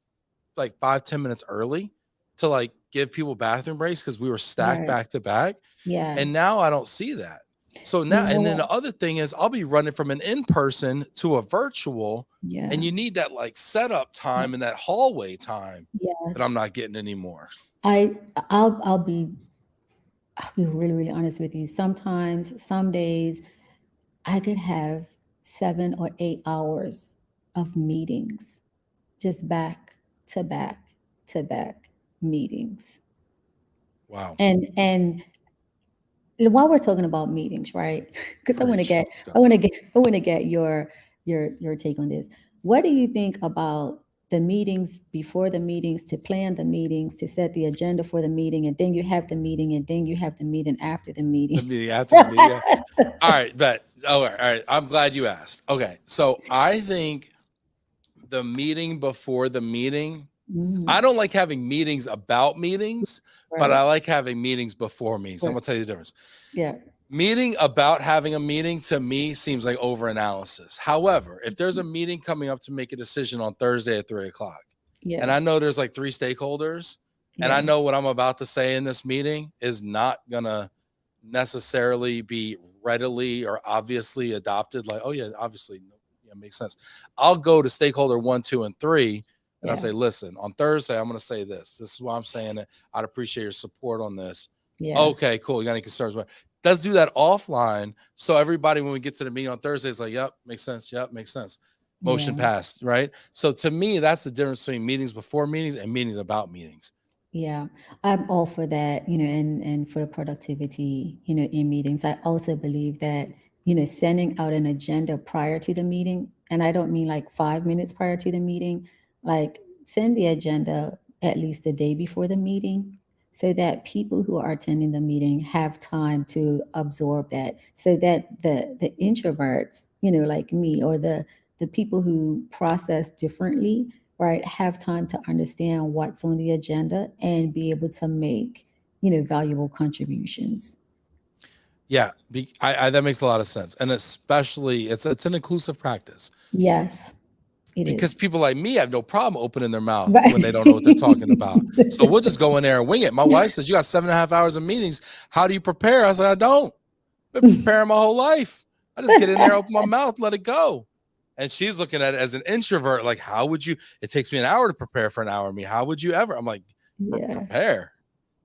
A: 5-10 minutes early to like give people bathroom breaks because we were stacked
B: Right.
A: back to back.
B: Yeah.
A: And now I don't see that. So now,
B: You know
A: and then
B: what?
A: the other thing is, I'll be running from an in person to a virtual, and
B: Yeah.
A: you need that like setup time and that hallway time that I'm
B: Yes.
A: not getting anymore.
B: I I'll be really, really honest with you. Sometimes, some days, I could have 7 or 8 hours of meetings, just back to back to back meetings.
A: Wow.
B: And while we're talking about meetings, right? Because
A: Preach. Go.
B: I want to get your take on this. What do you think about the meetings before the meetings, to plan the meetings, to set the agenda for the meeting, and then you have the meeting, and then you have the meeting after the
A: The
B: meeting?
A: meeting after the meeting. Yeah. All right. Bet. All right. All right. I'm glad you asked. Okay. So I think the meeting before the meeting, I
B: Mhm.
A: don't like having meetings about meetings, but
B: Right.
A: I like having meetings before meetings. I'm
B: Right.
A: gonna tell you the difference.
B: Yeah.
A: Meeting about having a meeting to me seems like over analysis. However, if there's a meeting coming up to make a decision on Thursday at 3 o'clock, and
B: Yeah.
A: I know there's like three stakeholders, and I
B: Yeah.
A: know what I'm about to say in this meeting is not gonna necessarily be readily or obviously adopted, like, oh yeah, obviously, yeah, makes sense. I'll go to stakeholder 1, 2, and 3, and I'll
B: Yeah.
A: say, listen, on Thursday, I'm going to say this. This is why I'm saying it. I'd appreciate your support on this.
B: Yeah.
A: Okay, cool. You got any concerns? Let's do that offline. So everybody, when we get to the meeting on Thursday, is like, yep, makes sense. Yep, makes sense. Motion
B: Yeah.
A: passed, right? So to me, that's the difference between meetings before meetings and meetings about meetings.
B: Yeah, I'm all for that, and for the productivity, in meetings. I also believe that, sending out an agenda prior to the meeting, and I don't mean like 5 minutes prior to the meeting, like send the agenda at least the day before the meeting so that people who are attending the meeting have time to absorb that, so that the introverts, like me, or the people who process differently, right, have time to understand what's on the agenda and be able to make, valuable contributions.
A: Yeah, that makes a lot of sense, and especially it's an inclusive practice
B: Yes, it
A: because
B: is.
A: people like me have no problem opening their mouth
B: Right.
A: when they don't know what they're talking about. So we'll just go in there and wing it. My wife says, "You got 7.5 hours of meetings. How do you prepare?" I said, "I don't. I've been preparing my whole life. I just get in there, open my mouth, let it go." And she's looking at it as an introvert, like, "How would you? It takes me an hour to prepare for an hour. Me, how would you ever?" I'm like,
B: Yeah.
A: "Prepare."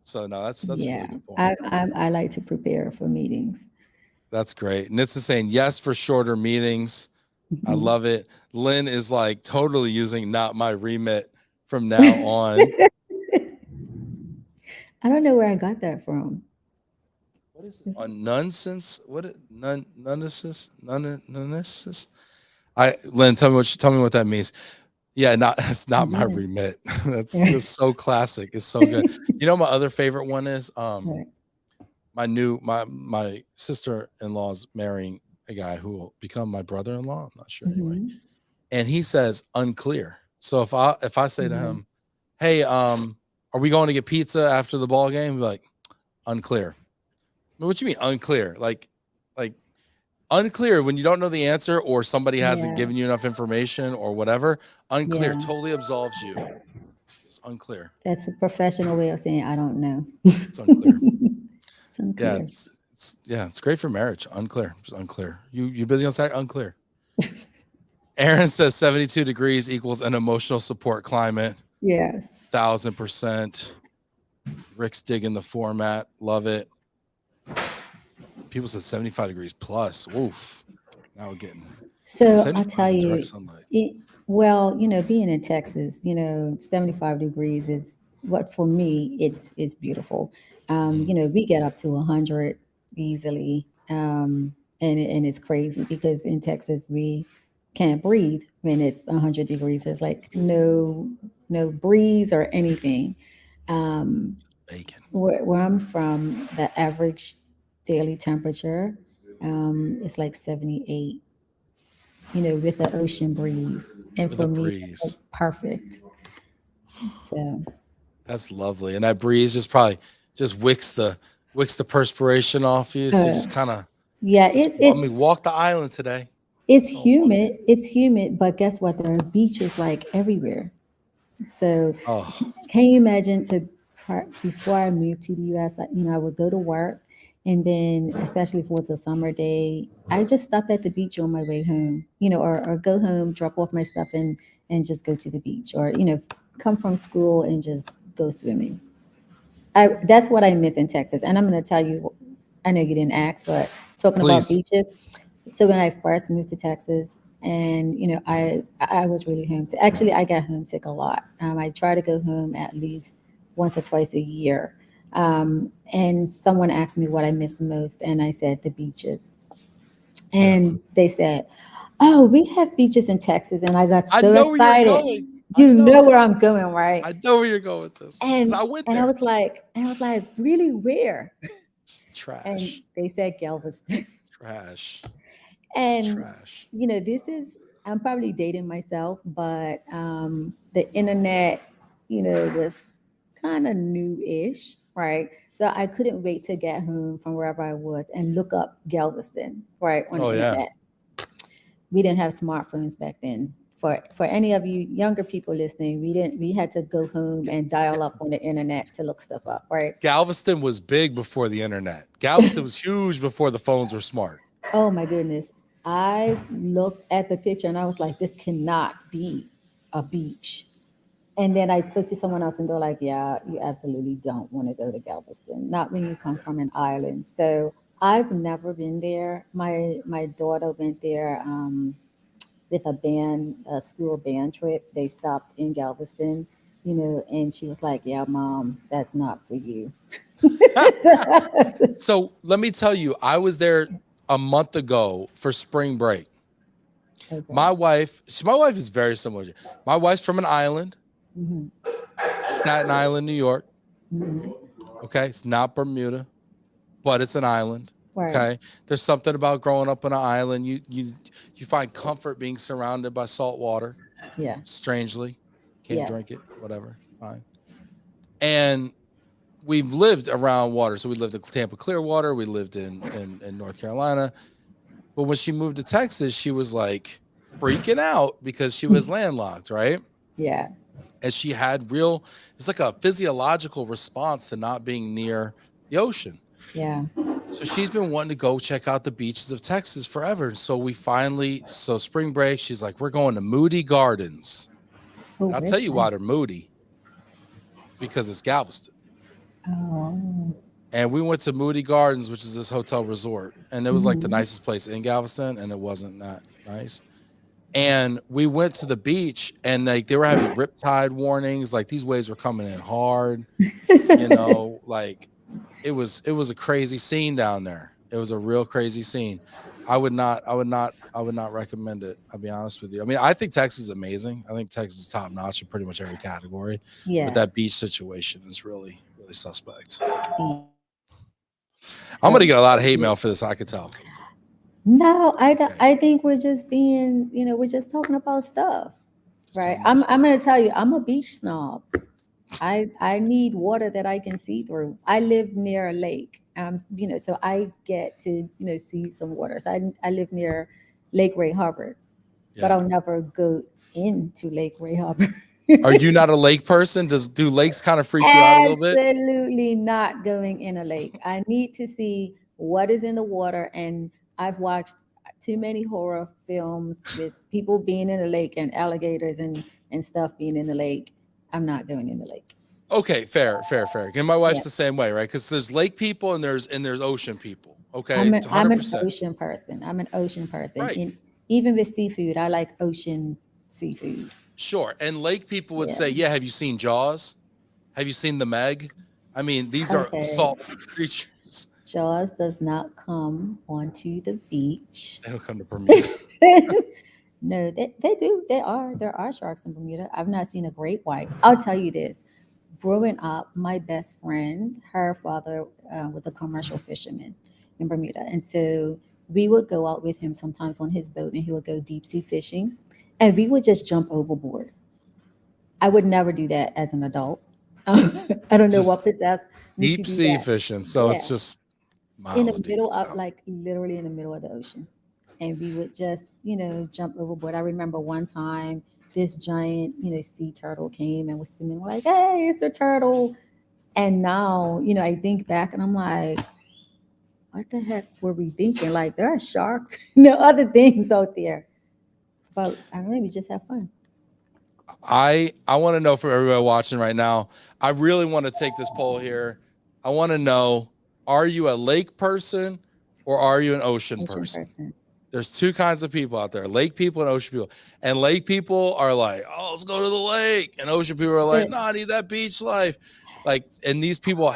A: So no, that's a really
B: Yeah.
A: good point.
B: I like to prepare for meetings.
A: That's great. Nitsa saying yes for shorter meetings. I love it. Lynn is like totally using not my remit from now on.
B: I don't know where I got that from.
A: What is it? On nonsense? What it nonesis? Nonesis? Lynn, tell me what that means. Yeah, it's not my
B: Yeah.
A: remit. That's just so classic. It's so good. You know, my other favorite one is
B: Right.
A: my sister-in-law's marrying a guy who will become my brother-in-law. I'm not sure anyway.
B: Mhm.
A: And he says unclear. So if I say to
B: Mhm.
A: him, "Hey, are we going to get pizza after the ball game?" He's like, unclear. What you mean unclear? Like unclear when you don't know the answer or somebody hasn't
B: Yeah.
A: given you enough information or whatever. Unclear
B: Yeah.
A: totally absolves you. It's unclear.
B: That's a professional way of saying I don't know.
A: It's unclear.
B: It's
A: Yeah,
B: unclear.
A: it's great for marriage. Unclear. It's unclear. You busy on Saturday? Unclear. Aaron says 72 degrees equals an emotional support climate.
B: Yes.
A: 1000%. Rick's digging the format. Love it. People said 75 degrees plus. Woof. Now we're getting
B: So I'll
A: 75
B: tell
A: in
B: you,
A: direct sunlight.
B: well, being in Texas, 75 degrees is what for me it's beautiful. We get up to 100 easily, and it's crazy because in Texas we can't breathe when it's 100 degrees. There's like no breeze or anything. Um,
A: Bacon.
B: where I'm from, the average daily temperature is like 78, with the ocean breeze. And
A: With
B: for
A: a
B: me, that's like
A: breeze.
B: perfect. So,
A: That's lovely. And that breeze just probably just wicks the perspiration off you. So you
B: uh,
A: just kind of
B: yeah,
A: just walk the island today.
B: it's
A: That's all I want.
B: humid. It's humid, but guess what? There are beaches like everywhere. So,
A: Oh,
B: can you imagine? So, before I moved to the U.S., I would go to work, and then, especially if it was a summer day, I just stop at the beach on my way home. Or go home, drop off my stuff, and just go to the beach, or come from school and just go swimming. That's what I miss in Texas, and I'm going to tell you. I know you didn't ask, but talking about
A: please.
B: beaches. So when I first moved to Texas, and I was really homesick. Actually, I got homesick a lot. I try to go home at least once or twice a year. And someone asked me what I miss most, and I said the beaches.
A: Yeah.
B: And they said, "Oh, we have beaches in Texas," and I got
A: I
B: so
A: know where you're
B: excited.
A: going. I
B: You know
A: know.
B: where I'm going, right?
A: I know where you're going with this. Because
B: And
A: I went
B: and I
A: there.
B: was like, really, where?
A: It's
B: And
A: trash.
B: they said Galveston.
A: Trash. It's
B: And
A: trash.
B: this is, I'm probably dating myself, but the internet, was kind of new-ish, right? So I couldn't wait to get home from wherever I was and look up Galveston, right, on the
A: Oh yeah.
B: internet. We didn't have smartphones back then. For any of you younger people listening, we had to go home and dial up on the internet to look stuff up, right?
A: Galveston was big before the internet. Galveston was huge before the phones were smart.
B: Oh my goodness. I looked at the picture and I was like, this cannot be a beach. And then I spoke to someone else and they're like, yeah, you absolutely don't want to go to Galveston, not when you come from an island. So I've never been there. My daughter went there with a band, a school band trip. They stopped in Galveston, and she was like, yeah, mom, that's not for you.
A: So let me tell you, I was there a month ago for spring break.
B: Okay.
A: My wife is very similar. My wife's from an island,
B: Hmm.
A: Staten Island, New York.
B: Hmm.
A: Okay. It's not Bermuda, but it's an island.
B: Right.
A: Okay. There's something about growing up on an island. You find comfort being surrounded by salt water.
B: Yeah.
A: Strangely. Can't
B: Yes.
A: drink it, whatever. Fine. And we've lived around water. So we lived in Tampa Clearwater. We lived in North Carolina. But when she moved to Texas, she was like freaking out because she was landlocked, right?
B: Yeah.
A: And she had it's like a physiological response to not being near the ocean.
B: Yeah.
A: So she's been wanting to go check out the beaches of Texas forever. So spring break, she's like, we're going to Moody Gardens.
B: Oh,
A: And I'll
B: where's
A: tell you
B: that?
A: why they're moody, because it's Galveston.
B: Oh.
A: and we went to Moody Gardens, which is this hotel resort, and it was like the
B: Hmm.
A: nicest place in Galveston, and it wasn't that nice. And we went to the beach, and like they were having riptide warnings, like these waves were coming in hard, like it was a crazy scene down there. It was a real crazy scene. I would not recommend it. I'll be honest with you. I mean, I think Texas is amazing. I think Texas is top notch in pretty much every category, but
B: Yeah.
A: that beach situation is really, really suspect.
B: So
A: I'm gonna get a lot of hate
B: yeah.
A: mail for this. I could tell.
B: No,
A: Okay,
B: I think we're just being, we're just talking about stuff,
A: just
B: right?
A: talking about
B: I'm
A: stuff.
B: going to tell you, I'm a beach snob. I need water that I can see through. I live near a lake, so I get to, see some water. So I live near Lake Ray Harbor, but
A: Yeah.
B: I'll never go into Lake Ray Harbor.
A: Are you not a lake person? Do lakes kind of freak you out a little bit?
B: Absolutely not going in a lake. I need to see what is in the water, and I've watched too many horror films with people being in the lake and alligators and stuff being in the lake. I'm not going in the lake.
A: Okay, fair, fair, fair. And my wife's
B: Yeah.
A: the same way, right? Because there's lake people and there's ocean people. Okay,
B: I'm
A: it's
B: I'm an
A: 100%.
B: ocean person. I'm an ocean person.
A: Right.
B: And even with seafood, I like ocean seafood.
A: Sure. And lake people would
B: Yeah.
A: say, "Yeah, have you seen Jaws? Have you seen the Meg? I mean, these are
B: Okay.
A: salt creatures.
B: Jaws does not come onto the beach.
A: They don't come to Bermuda.
B: No, they do. There are sharks in Bermuda. I've not seen a great white. I'll tell you this. Growing up, my best friend, her father was a commercial fisherman in Bermuda, and so we would go out with him sometimes on his boat, and he would go deep sea fishing, and we would just jump overboard. I would never do that as an adult. I don't know
A: Just
B: what possessed me to
A: deep
B: do
A: sea
B: that.
A: fishing. So
B: Yeah,
A: it's just
B: in the
A: miles deep.
B: middle of,
A: So
B: like, literally in the middle of the ocean, and we would just, jump overboard. I remember one time this giant, sea turtle came and was swimming. We're like, hey, it's a turtle. And now, I think back and I'm like, what the heck were we thinking? Like, there are sharks, other things out there. But I don't know, we just have fun.
A: I want to know from everybody watching right now. I really want to take this poll here. I want to know: are you a lake person or are you an ocean
B: Ocean
A: person?
B: person.
A: There's two kinds of people out there: lake people and ocean people. And lake people are like, "Oh, let's go to the lake," and ocean people are like,
B: But
A: "No, I need that beach life." Like, and these people,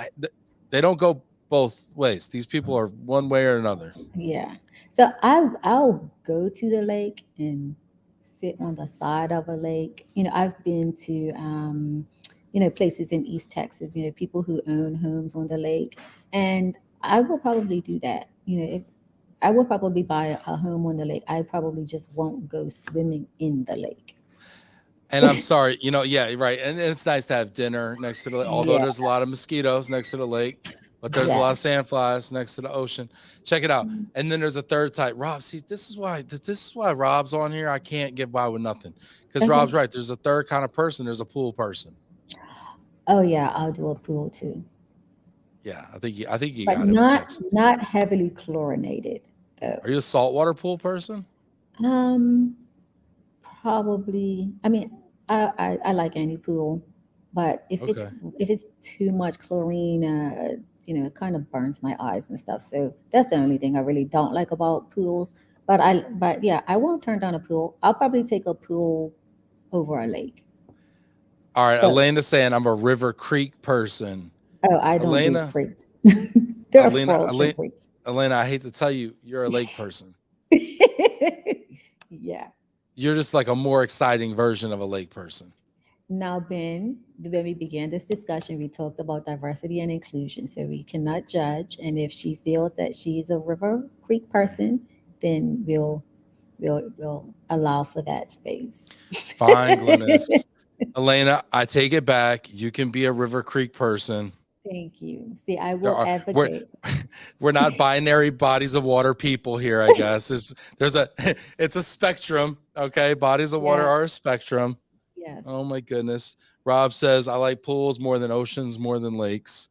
A: they don't go both ways. These people are one way or another.
B: yeah. So I'll go to the lake and sit on the side of a lake. I've been to places in East Texas, people who own homes on the lake. And I will probably do that. If I would probably buy a home on the lake. I probably just won't go swimming in the lake.
A: And I'm sorry, yeah, right. And it's nice to have dinner next to the lake, although
B: Yeah,
A: there's a lot of mosquitoes next to the lake, but there's a lot of
B: yes.
A: sandflies next to the ocean. Check it out. And then there's a third type. Rob, see, this is why Rob's on here. I can't get by with nothing. Because
B: Okay.
A: Rob's right. There's a third kind of person. There's a pool person.
B: Oh yeah, I'll do a pool too,
A: Yeah, I think you
B: but
A: got it with
B: not
A: Texas.
B: not heavily chlorinated though.
A: Are you a saltwater pool person?
B: Um, Probably. I mean, I like any pool, but
A: Okay.
B: if it's too much chlorine, it kind of burns my eyes and stuff. So that's the only thing I really don't like about pools. But yeah, I won't turn down a pool. I'll probably take a pool over a lake.
A: All right.
B: So,
A: Elena's saying I'm a River Creek person.
B: oh, I don't do
A: Elena,
B: creeks. There are
A: Elena,
B: frogs in
A: Elena,
B: creeks.
A: Elena, I hate to tell you, you're a lake person.
B: Yeah.
A: You're just like a more exciting version of a lake person.
B: Now, Ben, when we began this discussion, we talked about diversity and inclusion. So we cannot judge. And if she feels that she's a River Creek person, then we'll allow for that space.
A: Fine, Glynnis. Elena, I take it back. You can be a River Creek person.
B: Thank you. See, I
A: There
B: will
A: are we're
B: advocate.
A: we're not binary bodies of water people here, I guess. There's a it's a spectrum. Okay. Bodies of water
B: Yeah.
A: are a spectrum.
B: Yes.
A: Oh my goodness. Rob says I like pools more than oceans, more than lakes.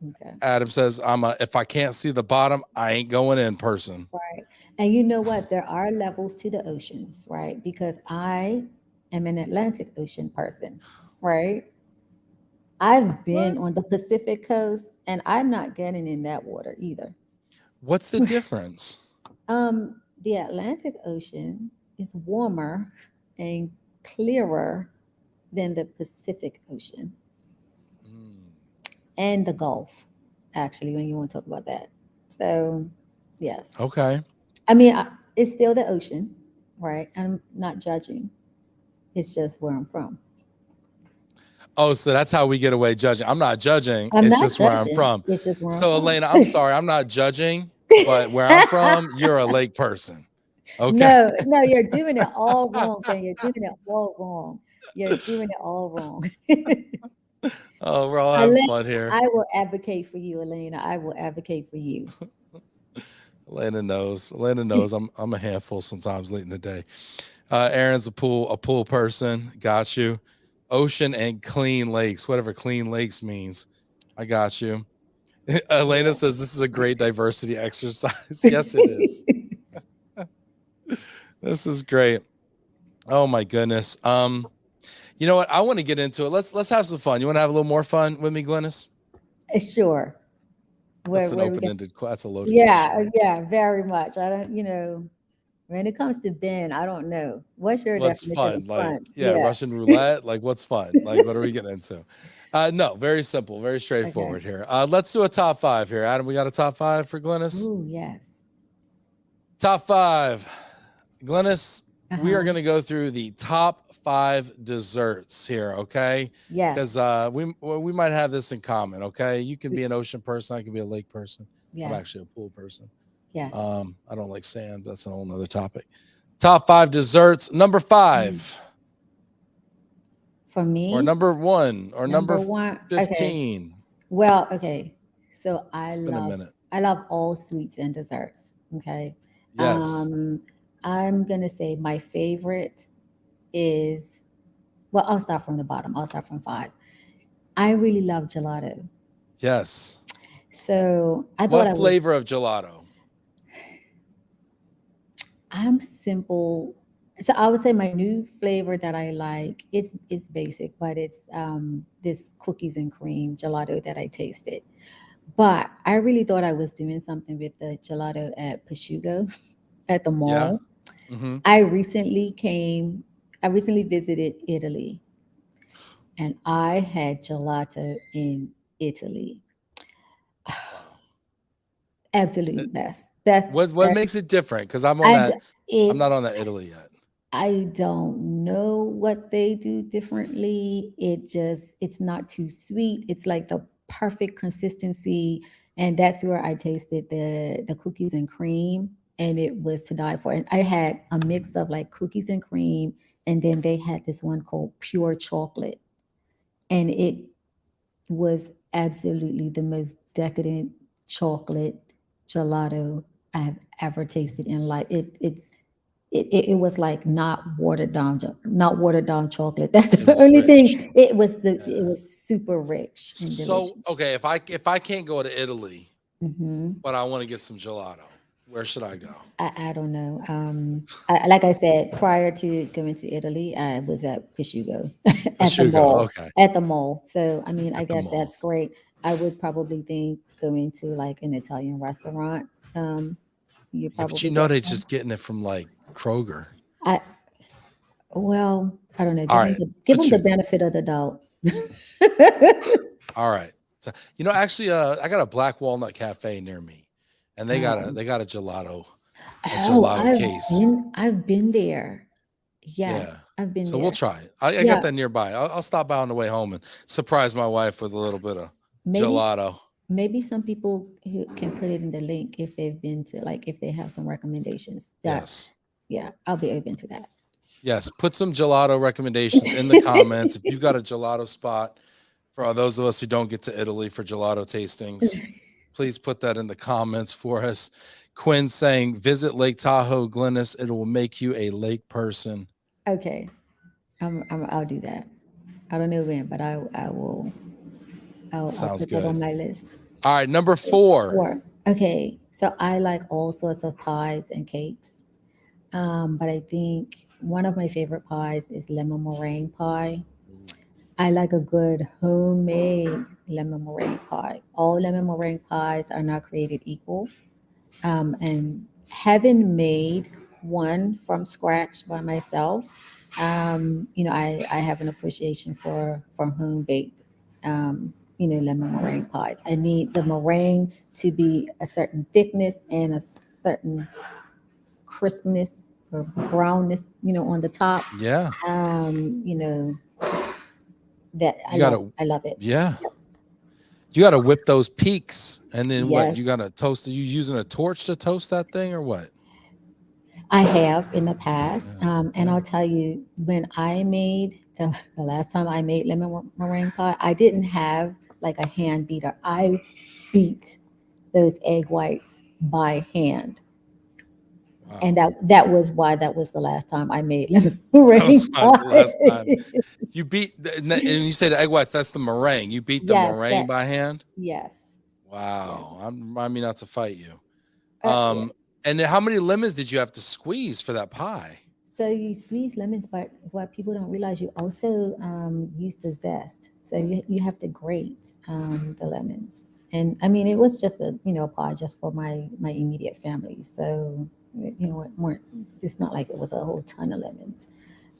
B: Okay.
A: Adam says if I can't see the bottom, I ain't going in person.
B: Right. And you know what? There are levels to the oceans, right? Because I am an Atlantic Ocean person, right? I've been
A: What?
B: on the Pacific coast and I'm not getting in that water either.
A: What's the difference?
B: The Atlantic Ocean is warmer and clearer than the Pacific Ocean
A: Mm,
B: and the Gulf, actually, when you want to talk about that. So, yes.
A: okay.
B: I mean, it's still the ocean, right? I'm not judging. It's just where I'm from.
A: Oh, so that's how we get away judging. I'm not judging.
B: I'm
A: It's
B: not
A: just where I'm
B: judging.
A: from.
B: It's just where I'm
A: So,
B: from.
A: Elena, I'm sorry. I'm not judging, but where I'm from, you're a lake person. Okay.
B: No, no, you're doing it all wrong, Ben. You're doing it all wrong. You're doing it all wrong.
A: Oh, we're all having
B: Elena,
A: fun here.
B: I will advocate for you, Elena. I will advocate for you.
A: Elena knows. Elena knows I'm a handful sometimes late in the day. Aaron's a pool person. Got you. Ocean and clean lakes, whatever clean lakes means. I got you. Elena says this is a great diversity exercise. Yes, it is. This is great. Oh my goodness. You know what? I want to get into it. Let's have some fun. You want to have a little more fun with me, Glynnis?
B: Sure.
A: That's an
B: Where we go?
A: open-ended. That's a loaded question,
B: Yeah,
A: right?
B: yeah, very much. I don't, when it comes to Ben, I don't know. What's your
A: What's
B: definition of
A: fun? Like,
B: fun?
A: yeah,
B: Yeah.
A: Russian roulette. Like, what's fun? Like, what are we getting into? No, very simple, very
B: Okay.
A: straightforward here. Let's do a top five here. Adam, we got a top five for Glynnis?
B: Ooh, yes.
A: Top five. Glennis, we are
B: Uh-huh.
A: going to go through the top five desserts here, okay?
B: Yes.
A: Because we might have this in common, okay? You can be an ocean person, I can be a lake person. I'm
B: Yes.
A: actually a pool person.
B: Yes.
A: I don't like sand, but that's a whole nother topic. Top five desserts. Number
B: Mm.
A: five,
B: For
A: or
B: me,
A: number one, or
B: number
A: number
B: one. Okay.
A: 15.
B: Well, okay. So
A: It's been a minute.
B: I love all sweets and desserts. Okay.
A: Yes.
B: Um, I'm gonna say my favorite is, well, I'll start from the bottom. I'll start from five. I really love gelato.
A: Yes.
B: So I thought
A: What
B: I was,
A: flavor of gelato?
B: I'm simple. So I would say my new flavor that I like, it's basic, but it's this cookies and cream gelato that I tasted. But I really thought I was doing something with the gelato at Pashugo at the
A: Yeah.
B: mall.
A: Mm-hmm.
B: I recently came, I recently visited Italy and I had gelato in Italy.
A: Wow.
B: Absolute best. Best,
A: What
B: best.
A: makes it different? Because I'm on
B: I,
A: that. I'm
B: it
A: not on that Italy yet.
B: I don't know what they do differently. It's not too sweet. It's like the perfect consistency. And that's where I tasted the cookies and cream. And it was to die for. And I had a mix of like cookies and cream. And then they had this one called pure chocolate. And it was absolutely the most decadent chocolate gelato I have ever tasted in life. It was like not watered down, not watered down chocolate. That's
A: It
B: the
A: was
B: only
A: rich.
B: thing. It
A: Yeah.
B: was super rich and
A: So
B: delicious.
A: okay, if I can't go to Italy,
B: Hmm.
A: but I want to get some gelato, where should I go?
B: I don't know. Like I said, prior to going to Italy, I was at Pishugo at the
A: Prosciutto.
B: mall.
A: Okay,
B: At the mall. So I mean, I
A: at the
B: guess
A: mall.
B: that's great. I would probably think going to like an Italian restaurant. You
A: Yeah, but
B: probably
A: you know
B: get
A: they're
B: some.
A: just getting it from like Kroger.
B: I Well, I don't know.
A: All right,
B: Give them the
A: prosciutto.
B: benefit of the doubt.
A: All right. So actually, I got a Black Walnut Cafe near me, and they got a
B: Um,
A: they got a
B: Oh,
A: gelato case.
B: I've been there. Yes,
A: Yeah.
B: I've been
A: So we'll
B: there.
A: try it. I got
B: Yeah,
A: that nearby. I'll stop by on the way home and surprise my wife with a little bit of
B: maybe
A: gelato.
B: maybe some people who can put it in the link if they've been to, like, if they have some recommendations. That,
A: Yes.
B: yeah, I'll be open to that.
A: Yes. Put some gelato recommendations in the comments. If you've got a gelato spot for those of us who don't get to Italy for gelato tastings, please put that in the comments for us. Quinn saying, visit Lake Tahoe, Glennis. It will make you a lake person.
B: Okay, I'll do that. I don't know when, but I will. I'll
A: Sounds
B: put that
A: good.
B: on my list.
A: All right. Number four.
B: Or okay, so I like all sorts of pies and cakes. But I think one of my favorite pies is lemon meringue pie.
A: Ooh,
B: I like a good homemade lemon meringue pie. All lemon meringue pies are not created equal. And having made one from scratch by myself, I have an appreciation for home baked, lemon meringue pies. I need the meringue to be a certain thickness and a certain crispness or brownness, on the top.
A: Yeah.
B: Um, you know, that I
A: You
B: love.
A: gotta,
B: I love it.
A: yeah. You gotta whip those peaks, and then what? You
B: Yes,
A: gotta toast. You using a torch to toast that thing, or what?
B: I have in the past.
A: Yeah.
B: And
A: Yeah.
B: I'll tell you, when I made the last time I made lemon meringue pie, I didn't have like a hand beater. I beat those egg whites by hand. And
A: Wow.
B: that was why that was the last time I made lemon
A: That was
B: meringue
A: the last time.
B: pie.
A: You beat, and you say the egg whites. That's the meringue. You beat the
B: Yes,
A: meringue
B: that
A: by hand.
B: yes. Yes.
A: Wow. Remind me not to fight you.
B: Yeah.
A: And then how many lemons did you have to squeeze for that pie?
B: So you squeeze lemons, but what people don't realize, you also use the zest. So you have to grate the lemons. And I mean, it was just a pie just for my immediate family. So it weren't. It's not like it was a whole ton of lemons.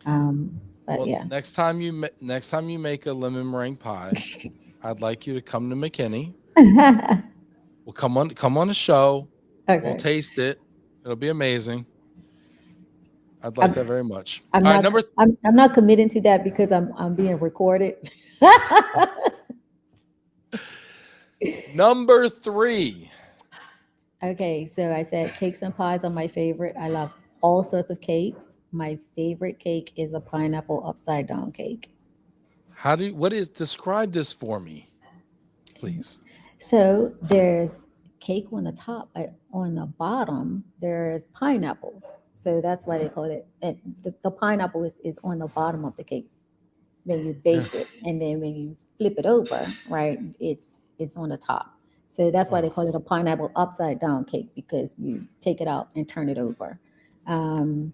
B: Um, but
A: Well,
B: yeah.
A: next time you make a lemon meringue pie, I'd like you to come to McKinney. We'll come on the show. We'll
B: Okay.
A: taste it. It'll be amazing. I'd like
B: I'm,
A: that very much.
B: I'm
A: All right,
B: not I'm not committing to that because I'm being recorded.
A: number 3.
B: Okay, so I said cakes and pies are my favorite. I love all sorts of cakes. My favorite cake is a pineapple upside down cake.
A: Describe this for me, please?
B: So there's cake on the top, but on the bottom there's pineapples. So that's why they call it. And the pineapple is on the bottom of the cake when you
A: Yeah.
B: bake it, and then when you flip it over, right, it's on the top. So that's why they
A: Oh,
B: call it a pineapple upside down cake, because you take it out and turn it over. Um,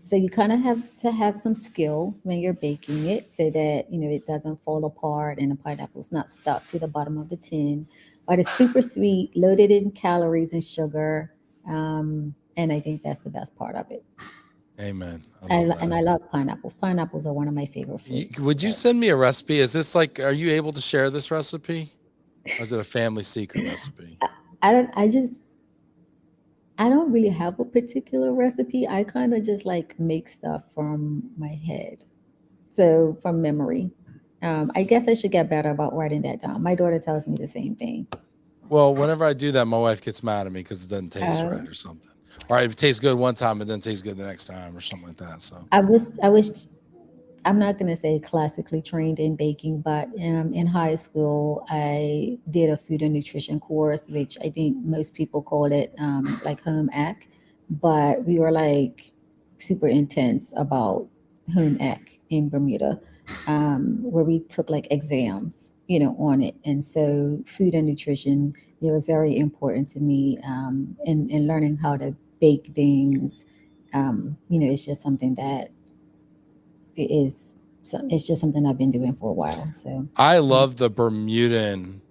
B: so you kind of have to have some skill when you're baking it, so that it doesn't fall apart and the pineapple's not stuck to the bottom of the tin. But it's super sweet, loaded in calories and sugar, and I think that's the best part of it.
A: amen. I love
B: And
A: that.
B: I love pineapples. Pineapples are one of my favorite fruits.
A: Would you send me a recipe? Is this like, are you able to share this recipe? Or is it a family secret recipe?
B: I don't. I don't really have a particular recipe. I kind of just like make stuff from my head, so from memory. I guess I should get better about writing that down. My daughter tells me the same thing.
A: Well, whenever I do that, my wife gets mad at me because it doesn't taste
B: Uh,
A: right or something. Or it tastes good one time, it doesn't taste good the next time or something like that. So,
B: I was I'm not going to say classically trained in baking, but in high school, I did a food and nutrition course, which I think most people call it like home ec. But we were like super intense about home ec in Bermuda, where we took like exams, on it. And so food and nutrition, it was very important to me, in learning how to bake things. It's just something that is it's just something I've been doing for a while. So
A: I love the Bermudan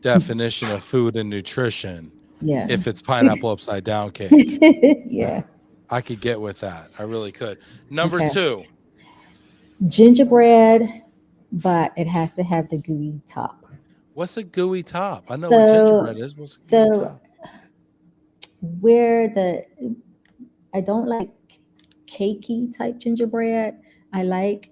A: definition of food and nutrition.
B: yeah.
A: If it's pineapple upside down cake,
B: Yeah.
A: I could get with that. I really could. Number
B: Okay.
A: 2,
B: Gingerbread, but it has to have the gooey top.
A: what's a gooey top? I know what
B: So
A: gingerbread is. What's a gooey
B: so
A: top?
B: where the I don't like cakey type gingerbread. I like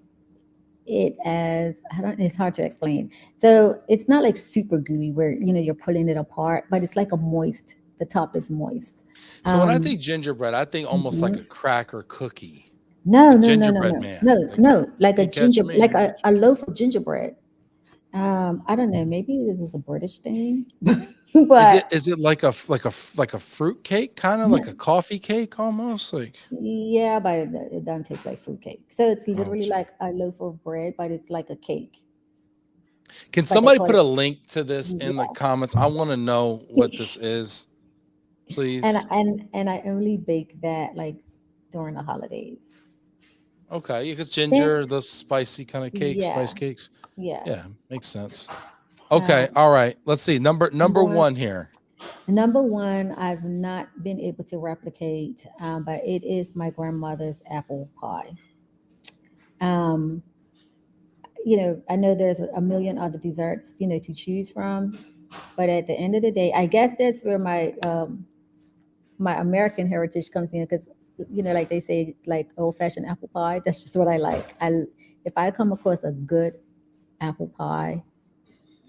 B: it as I don't it's hard to explain. So it's not like super gooey where you're pulling it apart, but it's like a moist. The top is moist.
A: So when I
B: Um,
A: think gingerbread, I think almost like
B: mhm.
A: a cracker cookie,
B: No,
A: a
B: no, no, no,
A: gingerbread
B: no,
A: man.
B: no,
A: Like,
B: no. Like a
A: you catch
B: ginger,
A: me?
B: like
A: You catch
B: a loaf of gingerbread. I don't know. Maybe this is a British thing, but
A: Is it like a fruit cake, kind of like a
B: no,
A: coffee cake almost? Like,
B: yeah, but it doesn't taste like fruitcake. So it's
A: oh
B: literally
A: gee.
B: like a loaf of bread, but it's like a cake.
A: Can
B: But they
A: somebody
B: call
A: put
B: it
A: a link to this in the comments? I want to know what this is,
B: and
A: please.
B: and I only bake that like during the holidays.
A: Okay, because
B: Then,
A: ginger, those spicy kind of cakes,
B: yeah,
A: spice cakes.
B: yes.
A: Yeah, makes sense. Okay,
B: Um,
A: all right. Let's see. Number
B: one,
A: one here.
B: number one, I've not been able to replicate, but it is my grandmother's apple pie. Um, I know there's a million other desserts, to choose from, but at the end of the day, I guess that's where my American heritage comes in because, like they say, like old fashioned apple pie. That's just what I like. If I come across a good apple pie,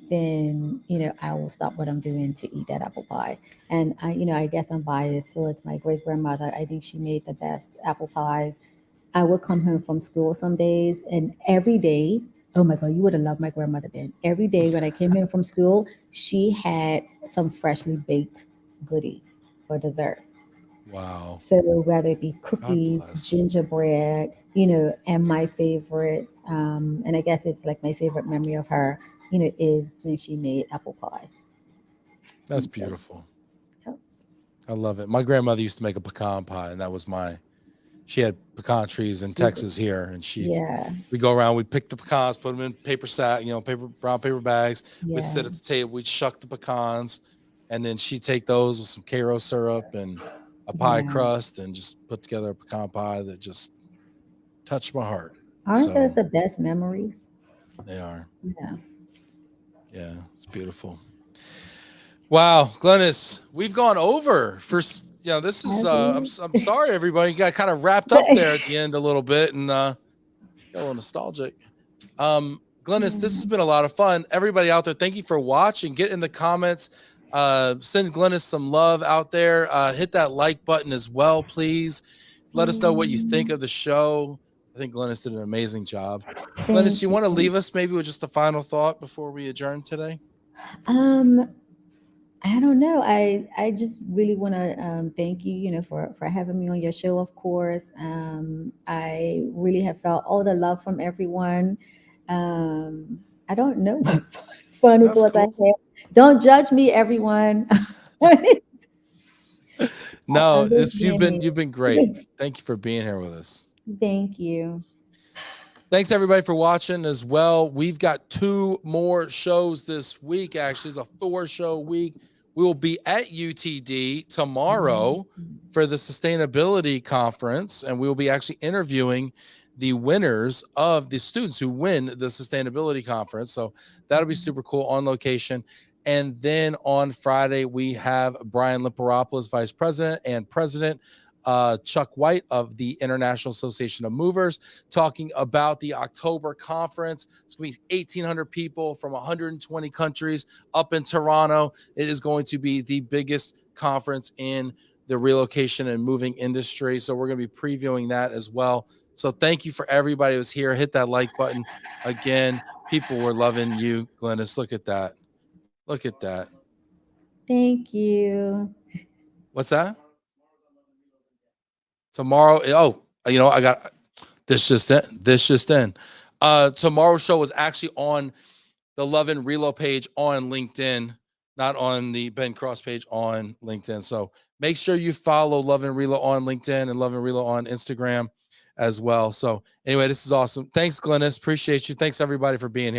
B: then I will stop what I'm doing to eat that apple pie. And I guess I'm biased towards my great grandmother. I think she made the best apple pies. I would come home from school some days, and every day, oh my God, you would have loved my grandmother, Ben. Every day when I came home from school, she had some freshly baked goodie for dessert.
A: Wow.
B: So whether it be
A: God
B: cookies,
A: bless.
B: gingerbread, and my favorite, and I guess it's like my favorite memory of her, is when she made apple pie.
A: That's
B: And so,
A: beautiful.
B: yep.
A: I love it. My grandmother used to make a pecan pie, and that was she had pecan trees in Texas here, and
B: Yeah,
A: we go around, we pick the pecans, put them in paper sack, brown paper bags. We'd
B: yeah,
A: sit at the table, we'd shuck the pecans, and then she'd take those with some Karo syrup and a pie
B: yeah.
A: crust and just put together a pecan pie that just touched my heart.
B: Aren't those
A: So
B: the best memories?
A: they are.
B: Yeah.
A: Yeah, it's beautiful. Wow, Glennis, we've gone over for this is
B: I
A: I'm
B: believe.
A: sorry everybody got kind of wrapped up there at the end a little bit and got a little nostalgic. Glennis, this has been a lot of fun. Everybody out there, thank you for watching. Get in the comments, send Glennis some love out there. Hit that like button as well, please. Let us know what you think of the show. I think Glennis did an amazing job. Glennis,
B: Thank
A: you want to
B: you.
A: leave us maybe with just a final thought before we adjourn today?
B: Um, I don't know. I just really want to thank you, for having me on your show. Of course, I really have felt all the love from everyone. I don't know what final
A: That's
B: thoughts I
A: cool.
B: have. Don't judge me, everyone.
A: No,
B: I'm just
A: you've
B: being
A: been great.
B: me.
A: Thank you for being here with us.
B: Thank you.
A: Thanks everybody for watching as well. We've got 2 more shows this week. Actually, it's a 4-show week. We will be at UTD tomorrow for the sustainability conference, and we will be actually interviewing the winners of the students who win the sustainability conference. So that'll be super cool on location. And then on Friday, we have Brian Limperopoulos, Vice President, and President Chuck White of the International Association of Movers, talking about the October conference. It's going to be 1,800 people from 120 countries up in Toronto. It is going to be the biggest conference in the relocation and moving industry. So we're going to be previewing that as well. So thank you for everybody who's here. Hit that like button. Again, people were loving you, Glynnis. Look at that. Look at that.
B: Thank you.
A: What's that? Tomorrow. Oh, I got this just in. This just in. Tomorrow's show was actually on the Love and Relo page on LinkedIn, not on the Ben Cross page on LinkedIn. So make sure you follow Love and Relo on LinkedIn and Love and Relo on Instagram as well. So anyway, this is awesome. Thanks, Glennis. Appreciate you. Thanks everybody for being here.